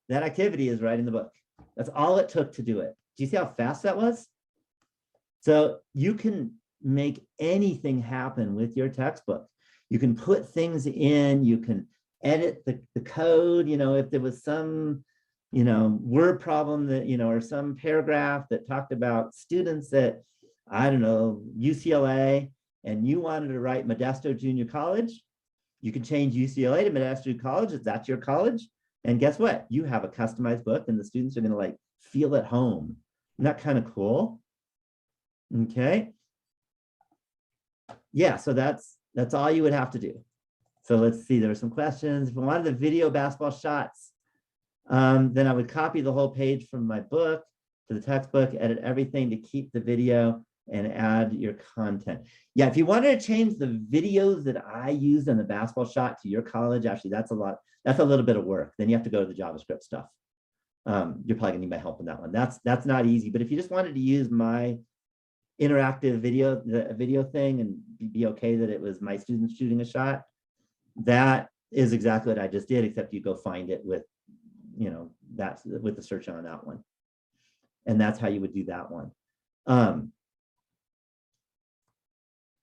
that activity is right in the book. That's all it took to do it. Do you see how fast that was? So you can make anything happen with your textbook. You can put things in, you can edit the code, if there was some, word problem that, or some paragraph that talked about students at, I don't know, UCLA, and you wanted to write Modesto Junior College, you can change UCLA to Modesto College if that's your college. And guess what? You have a customized book and the students are going to feel at home. Isn't that kind of cool? Okay. Yeah, so that's all you would have to do. So let's see, there were some questions. If I wanted the video basketball shots, then I would copy the whole page from my book to the textbook, edit everything to keep the video, and add your content. Yeah, if you wanted to change the videos that I used on the basketball shot to your college, actually, that's a little bit of work. Then you have to go to the JavaScript stuff. You're probably gonna need my help in that one. That's not easy, but if you just wanted to use my interactive video thing and be okay that it was my students shooting a shot, that is exactly what I just did, except you go find it with, that's with the search on that one. And that's how you would do that one.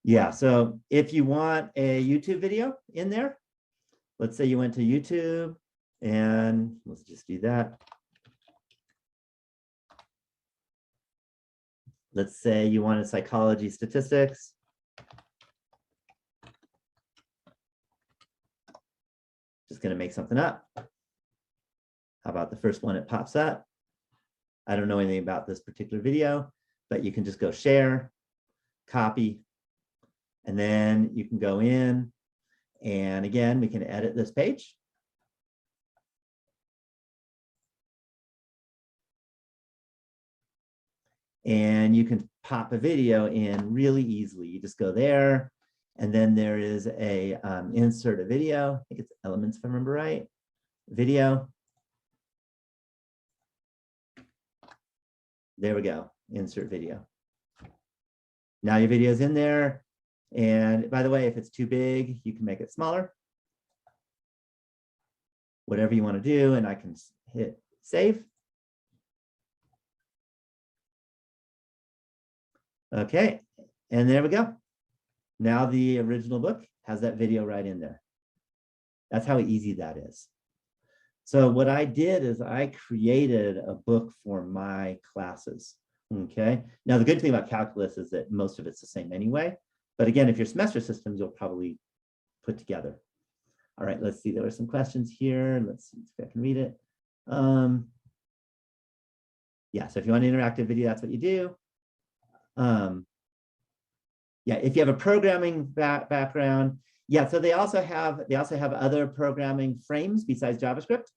Yeah, so if you want a YouTube video in there, let's say you went to YouTube, and let's just do that. Let's say you wanted psychology statistics. Just going to make something up. How about the first one? It pops up. I don't know anything about this particular video, but you can just go share, copy, and then you can go in, and again, we can edit this page. And you can pop a video in really easily. You just go there, and then there is a insert a video. I think it's elements, if I remember right. Video. There we go, insert video. Now your video is in there. And by the way, if it's too big, you can make it smaller. Whatever you want to do, and I can hit save. Okay, and there we go. Now the original book has that video right in there. That's how easy that is. So what I did is I created a book for my classes, okay? Now the good thing about calculus is that most of it's the same anyway. But again, if you're semester systems, you'll probably put together. All right, let's see, there were some questions here. Let's see if I can read it. Yeah, so if you want an interactive video, that's what you do. Yeah, if you have a programming background, yeah, so they also have other programming frames besides JavaScript.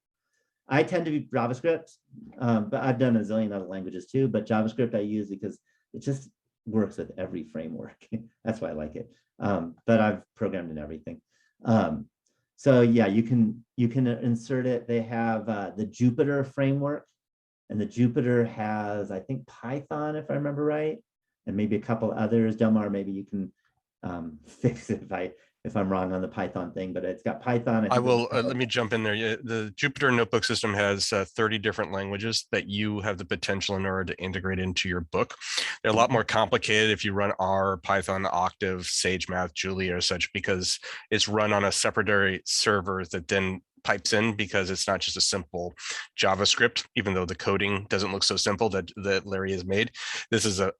I tend to be JavaScript, but I've done a zillion other languages too, but JavaScript I use because it just works with every framework. That's why I like it. But I've programmed in everything. So yeah, you can insert it. They have the Jupyter framework, and the Jupyter has, I think, Python, if I remember right, and maybe a couple others. Delmar, maybe you can fix it if I'm wrong on the Python thing, but it's got Python. I will, let me jump in there. The Jupyter Notebook system has 30 different languages that you have the potential in order to integrate into your book. They're a lot more complicated if you run R, Python, Octave, SageMath, Julia, or such, because it's run on a separate server that then pipes in, because it's not just a simple JavaScript, even though the coding doesn't look so simple that Larry has made. This is a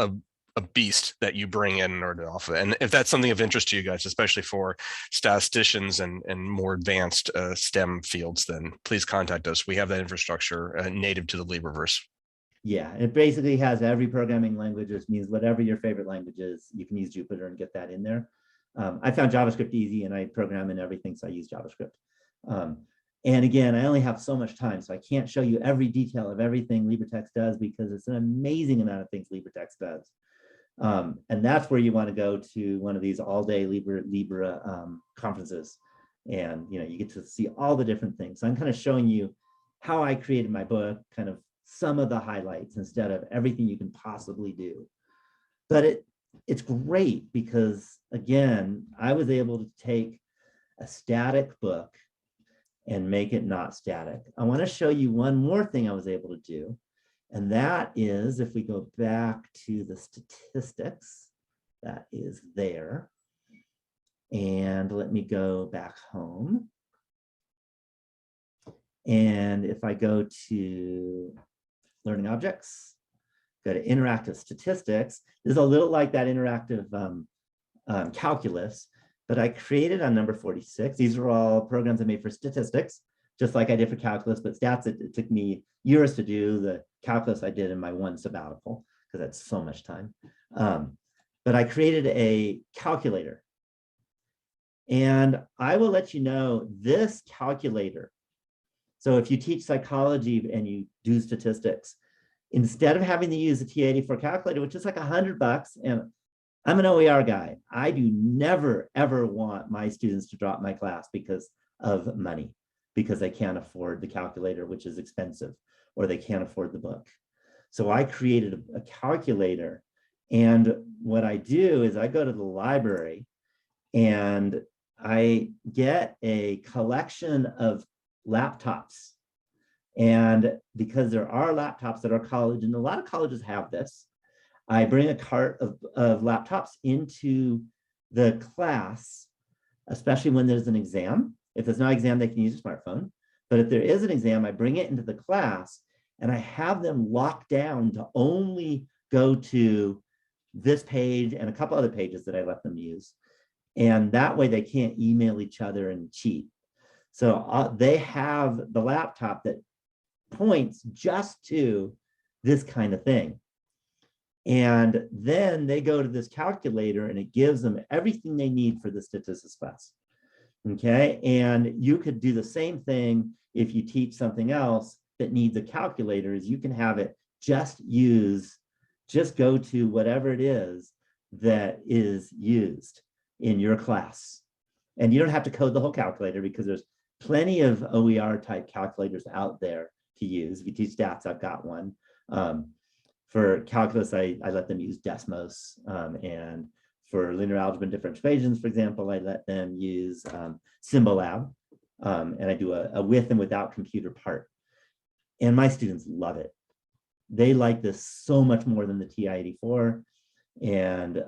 a beast that you bring in order to offer. And if that's something of interest to you guys, especially for statisticians and more advanced STEM fields, then please contact us. We have that infrastructure native to the LibreVerse. Yeah, it basically has every programming language, which means whatever your favorite language is, you can use Jupyter and get that in there. I found JavaScript easy, and I program in everything, so I use JavaScript. And again, I only have so much time, so I can't show you every detail of everything LibreTexts does, because it's an amazing amount of things LibreTexts does. And that's where you want to go to one of these all-day Libre conferences, and you get to see all the different things. So I'm kind of showing you how I created my book, kind of some of the highlights instead of everything you can possibly do. But it's great because, again, I was able to take a static book and make it not static. I want to show you one more thing I was able to do. And that is, if we go back to the statistics, that is there. And let me go back home. And if I go to learning objects, go to interactive statistics, this is a little like that interactive calculus, but I created on number 46. These are all programs I made for statistics, just like I did for calculus, but stats, it took me years to do. The calculus I did in my one sabbatical, because that's so much time. But I created a calculator. And I will let you know this calculator. So if you teach psychology and you do statistics, instead of having to use a T84 calculator, which is like $100, and I'm an OER guy, I do never, ever want my students to drop my class because of money, because they can't afford the calculator, which is expensive, or they can't afford the book. So I created a calculator. And what I do is I go to the library and I get a collection of laptops. And because there are laptops at our college, and a lot of colleges have this, I bring a cart of laptops into the class, especially when there's an exam. If there's no exam, they can use a smartphone. But if there is an exam, I bring it into the class and I have them locked down to only go to this page and a couple other pages that I let them use. And that way they can't email each other and cheat. So they have the laptop that points just to this kind of thing. And then they go to this calculator and it gives them everything they need for the statistics class. Okay, and you could do the same thing if you teach something else that needs a calculator, is you can have it just go to whatever it is that is used in your class. And you don't have to code the whole calculator, because there's plenty of OER type calculators out there to use. If you teach stats, I've got one. For calculus, I let them use Desmos, and for linear algebra and differential equations, for example, I let them use Symbolab, and I do a with and without computer part. And my students love it. They like this so much more than the TI-84, and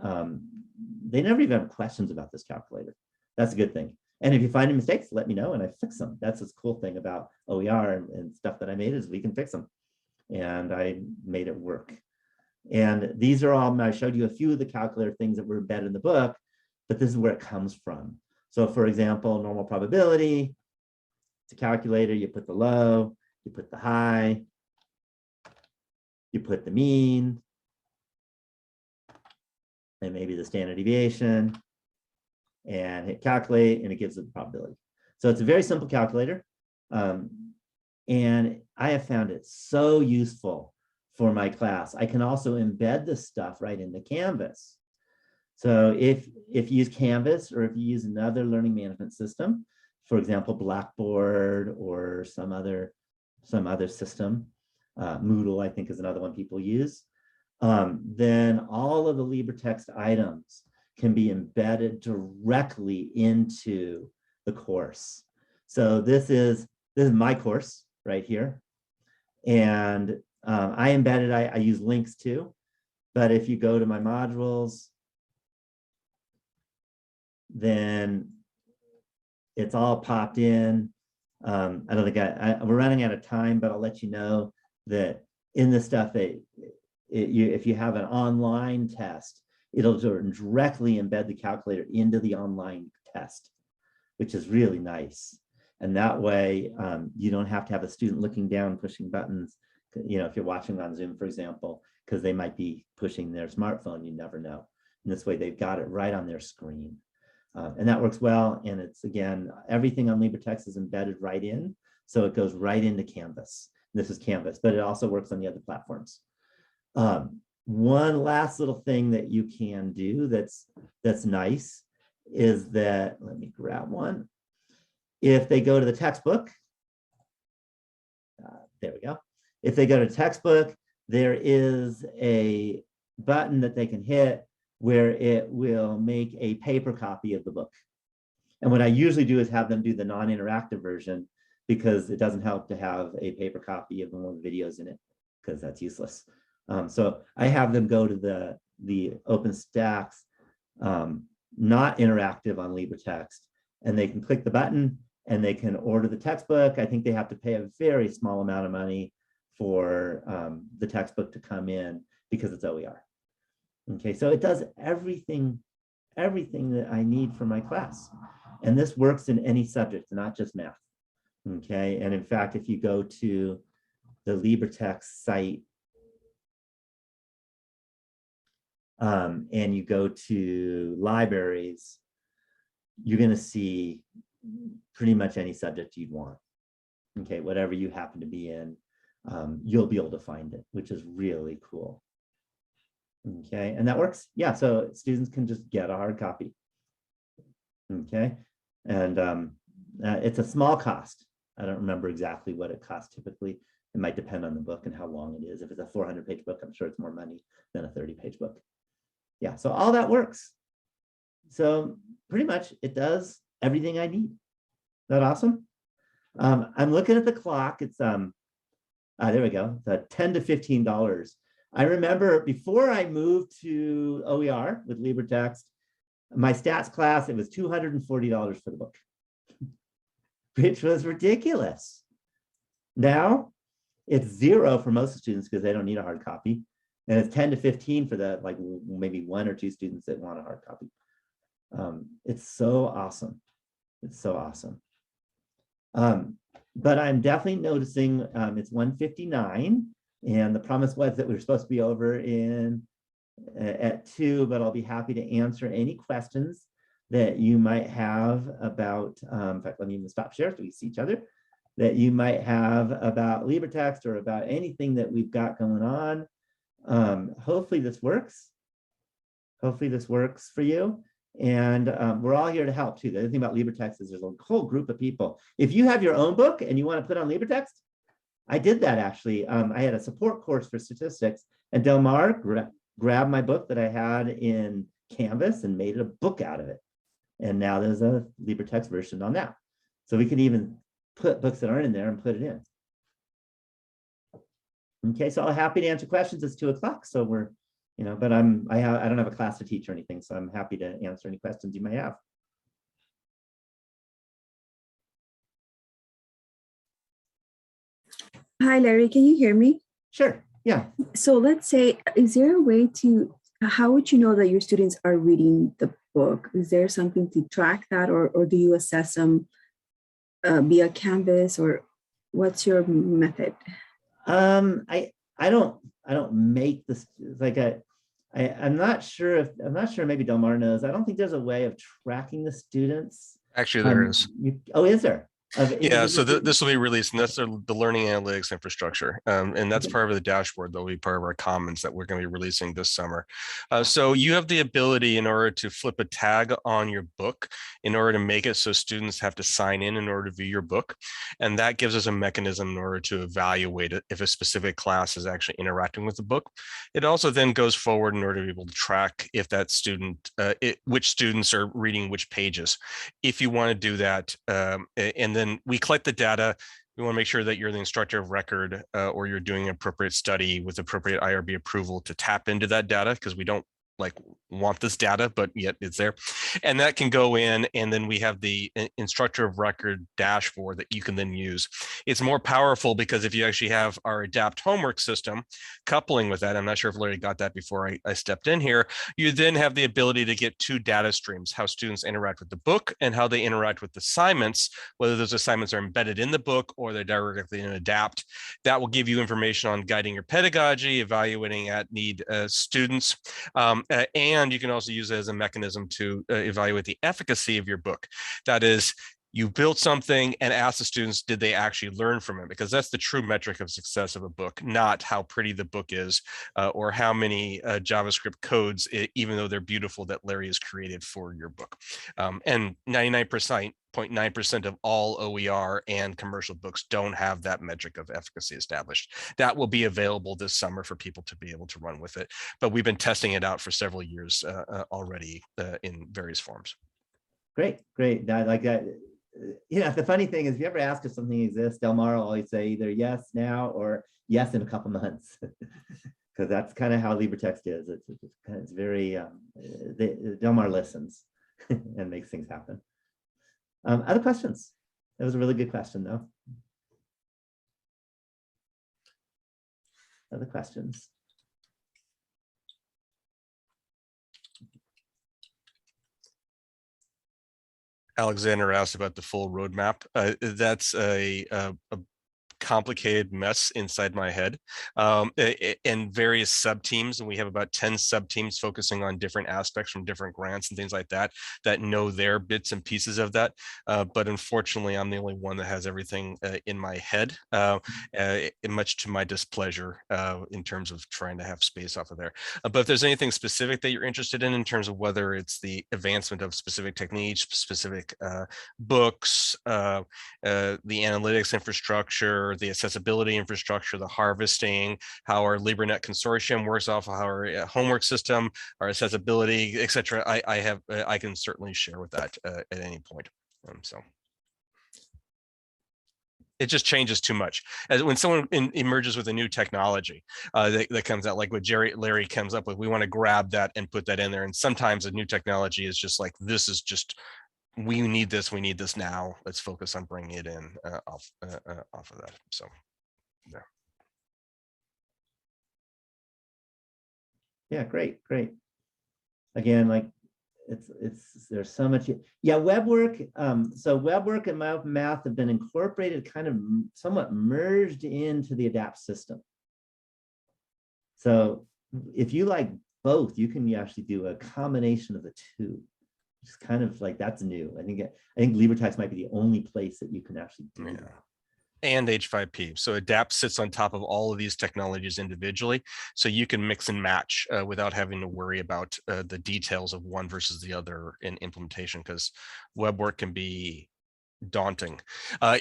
they never even have questions about this calculator. That's a good thing. And if you find any mistakes, let me know and I fix them. That's the cool thing about OER and stuff that I made, is we can fix them. And I made it work. And these are all, I showed you a few of the calculator things that were embedded in the book, but this is where it comes from. So for example, normal probability, it's a calculator, you put the low, you put the high, you put the mean, and maybe the standard deviation, and hit calculate, and it gives it the probability. So it's a very simple calculator. And I have found it so useful for my class. I can also embed this stuff right into Canvas. So if you use Canvas, or if you use another learning management system, for example, Blackboard or some other system, Moodle, I think, is another one people use, then all of the LibreText items can be embedded directly into the course. So this is my course right here. And I embedded, I use links too, but if you go to my modules, then it's all popped in. I don't think we're running out of time, but I'll let you know that in this stuff, if you have an online test, it'll directly embed the calculator into the online test, which is really nice. And that way, you don't have to have a student looking down, pushing buttons, if you're watching on Zoom, for example, because they might be pushing their smartphone, you never know. And this way, they've got it right on their screen. And that works well. And it's, again, everything on LibreTexts is embedded right in. So it goes right into Canvas. This is Canvas, but it also works on the other platforms. One last little thing that you can do that's nice is that, let me grab one. If they go to the textbook, there we go. If they go to textbook, there is a button that they can hit where it will make a paper copy of the book. And what I usually do is have them do the non-interactive version, because it doesn't help to have a paper copy of one with videos in it, because that's useless. So I have them go to the OpenStax, not interactive on LibreText, and they can click the button and they can order the textbook. I think they have to pay a very small amount of money for the textbook to come in because it's OER. Okay, so it does everything that I need for my class. And this works in any subject, not just math. Okay, and in fact, if you go to the LibreText site and you go to libraries, you're going to see pretty much any subject you'd want. Okay, whatever you happen to be in, you'll be able to find it, which is really cool. Okay, and that works. Yeah, so students can just get a hard copy. Okay, and it's a small cost. I don't remember exactly what it costs typically. It might depend on the book and how long it is. If it's a 400-page book, I'm sure it's more money than a 30-page book. Yeah, so all that works. So pretty much it does everything I need. Is that awesome? I'm looking at the clock. It's there we go. The $10 to $15. I remember before I moved to OER with LibreText, my stats class, it was $240 for the book, which was ridiculous. Now it's $0 for most students because they don't need a hard copy. And it's 10 to 15 for the maybe 1 or 2 students that want a hard copy. It's so awesome. It's so awesome. But I'm definitely noticing it's 1:59, and the promise was that we were supposed to be over at 2, but I'll be happy to answer any questions that you might have about, in fact, let me even stop share so we see each other, that you might have about LibreText or about anything that we've got going on. Hopefully this works. Hopefully this works for you. And we're all here to help too. The other thing about LibreText is there's a whole group of people. If you have your own book and you want to put on LibreText, I did that actually. I had a support course for statistics, and Del Mar grabbed my book that I had in Canvas and made a book out of it. And now there's a LibreText version on that. So we can even put books that aren't in there and put it in. Okay, so I'm happy to answer questions. It's 2 o'clock, so we're, but I don't have a class to teach or anything, so I'm happy to answer any questions you may have. Hi, Larry, can you hear me? Sure, yeah. So let's say, is there a way to, how would you know that your students are reading the book? Is there something to track that, or do you assess them via Canvas, or what's your method? I don't make this I'm not sure maybe Del Mar knows. I don't think there's a way of tracking the students. Actually, there is. Oh, is there? Yeah, so this will be released, and that's the learning analytics infrastructure, and that's part of the dashboard that will be part of our commons that we're going to be releasing this summer. So you have the ability, in order to flip a tag on your book, in order to make it so students have to sign in order to view your book, and that gives us a mechanism in order to evaluate it if a specific class is actually interacting with the book. It also then goes forward in order to be able to track if that student, which students are reading which pages. If you want to do that, and then we collect the data. We want to make sure that you're the instructor of record, or you're doing an appropriate study with appropriate IRB approval to tap into that data, because we don't like want this data, but yet it's there. And that can go in, and then we have the instructor of record dashboard that you can then use. It's more powerful because if you actually have our adapt homework system coupling with that, I'm not sure if Larry got that before I stepped in here, you then have the ability to get two data streams, how students interact with the book and how they interact with assignments, whether those assignments are embedded in the book or they're directly in adapt. That will give you information on guiding your pedagogy, evaluating at need students, and you can also use it as a mechanism to evaluate the efficacy of your book. That is, you built something and ask the students, did they actually learn from it? Because that's the true metric of success of a book, not how pretty the book is or how many JavaScript codes, even though they're beautiful, that Larry has created for your book. And 99.9% of all OER and commercial books don't have that metric of efficacy established. That will be available this summer for people to be able to run with it. But we've been testing it out for several years already in various forms. Great, great. I like that. You know, the funny thing is, if you ever ask if something exists, Del Mar will always say either yes now or yes in a couple months, because that's kind of how LibreText is. It's very, Del Mar listens and makes things happen. Other questions? That was a really good question, though. Other questions? Alexander asked about the full roadmap. That's a complicated mess inside my head, and various sub teams, and we have about 10 sub teams focusing on different aspects from different grants and things like that know their bits and pieces of that, but unfortunately I'm the only one that has everything in my head, much to my displeasure in terms of trying to have space off of there. But if there's anything specific that you're interested in terms of whether it's the advancement of specific techniques, specific books, the analytics infrastructure, the accessibility infrastructure, the harvesting, how our LibreNet consortium works off of our homework system, our accessibility, etc. I can certainly share with that at any point. So it just changes too much. As when someone emerges with a new technology that comes out, like what Larry comes up with, we want to grab that and put that in there. And sometimes a new technology is just like, this is just, we need this now. Let's focus on bringing it in off of that. So, yeah. Yeah, great. Again, like there's so much. Yeah, web work. So web work and my open math have been incorporated, kind of somewhat merged into the adapt system. So if you like both, you can actually do a combination of the two. It's kind of like, that's new. I think LibreText might be the only place that you can actually do that. And H5P. So adapt sits on top of all of these technologies individually. So you can mix and match without having to worry about the details of one versus the other in implementation, because web work can be daunting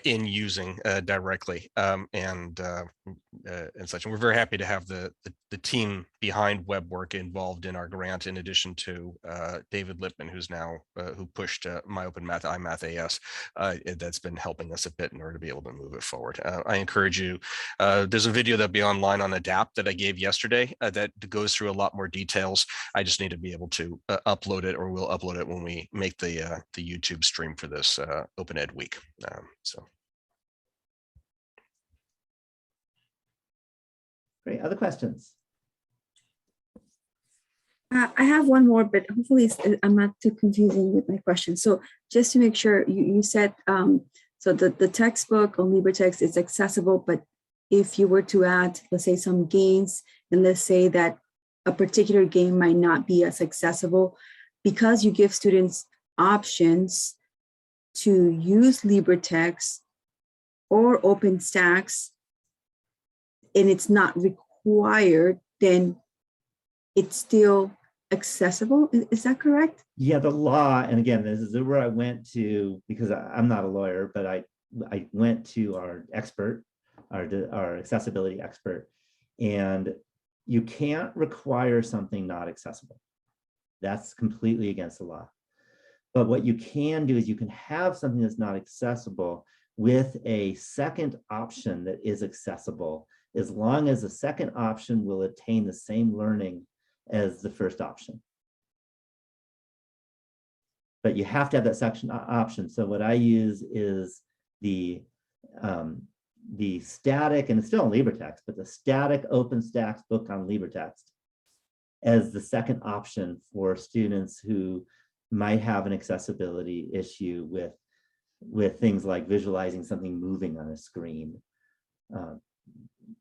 in using directly and such. And we're very happy to have the team behind web work involved in our grant, in addition to David Lippman, who's now who pushed My Open Math, iMath AS. That's been helping us a bit in order to be able to move it forward. I encourage you. There's a video that'll be online on Adapt that I gave yesterday that goes through a lot more details. I just need to be able to upload it, or we'll upload it when we make the YouTube stream for this Open Ed week. So great. Other questions? I have one more, but hopefully I'm not too confusing with my question. So just to make sure, you said, so the textbook on LibreText is accessible, but if you were to add, let's say, some games, and let's say that a particular game might not be as accessible, because you give students options to use LibreText or OpenStax, and it's not required, then it's still accessible. Is that correct? Yeah, the law, and again, this is where I went to, because I'm not a lawyer, but I went to our expert, our accessibility expert, and you can't require something not accessible. That's completely against the law. But what you can do is you can have something that's not accessible with a second option that is accessible, as long as the second option will attain the same learning as the first option. But you have to have that section option. So what I use is the static, and it's still on LibreTexts, but the static OpenStax book on LibreTexts as the second option for students who might have an accessibility issue with things like visualizing something moving on a screen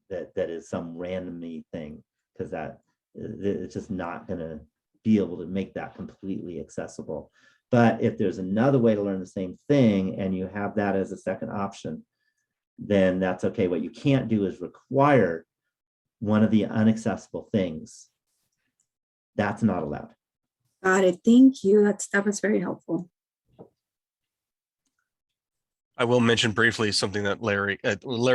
that is some randomly thing, because that it's just not going to be able to make that completely accessible. But if there's another way to learn the same thing and you have that as a second option, then that's okay. What you can't do is require one of the inaccessible things. That's not allowed. Got it. Thank you. That was very helpful. I will mention briefly something that Larry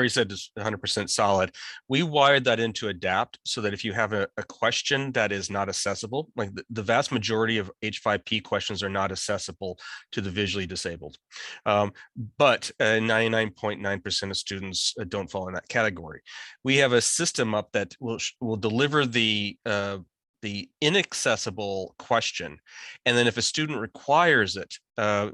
said is 100% solid. We wired that into Adapt so that if you have a question that is not accessible, like the vast majority of H5P questions are not accessible to the visually disabled. But 99.9% of students don't fall in that category. We have a system up that will deliver the inaccessible question, and then if a student requires it,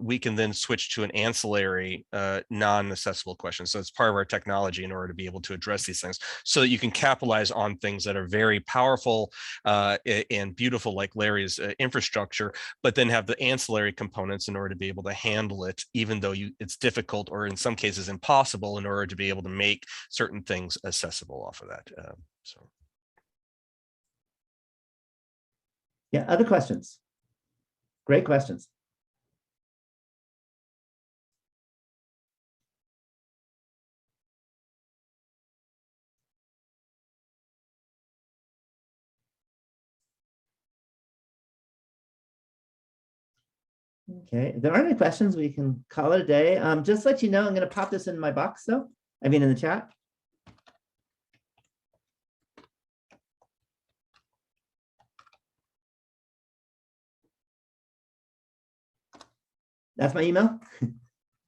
we can then switch to an ancillary non-accessible question. So it's part of our technology in order to be able to address these things, so that you can capitalize on things that are very powerful and beautiful, like Larry's infrastructure, but then have the ancillary components in order to be able to handle it, even though it's difficult or in some cases impossible, in order to be able to make certain things accessible off of that. So. Yeah, other questions? Great questions. Okay, if there aren't any questions, we can call it a day. Just to let you know, I'm going to pop this in my box, though. I mean, in the chat. That's my email.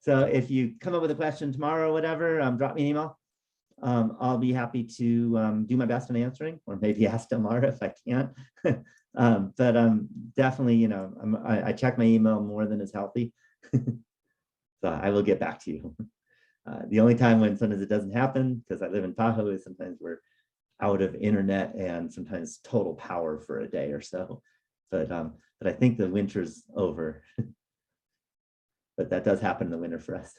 So if you come up with a question tomorrow or whatever, drop me an email. I'll be happy to do my best in answering, or maybe ask tomorrow if I can't. Definitely, you know, I check my email more than is healthy. So I will get back to you. The only time when sometimes it doesn't happen, because I live in Tahoe, is sometimes we're out of internet and sometimes total power for a day or so. But I think the winter's over. But that does happen in the winter for us.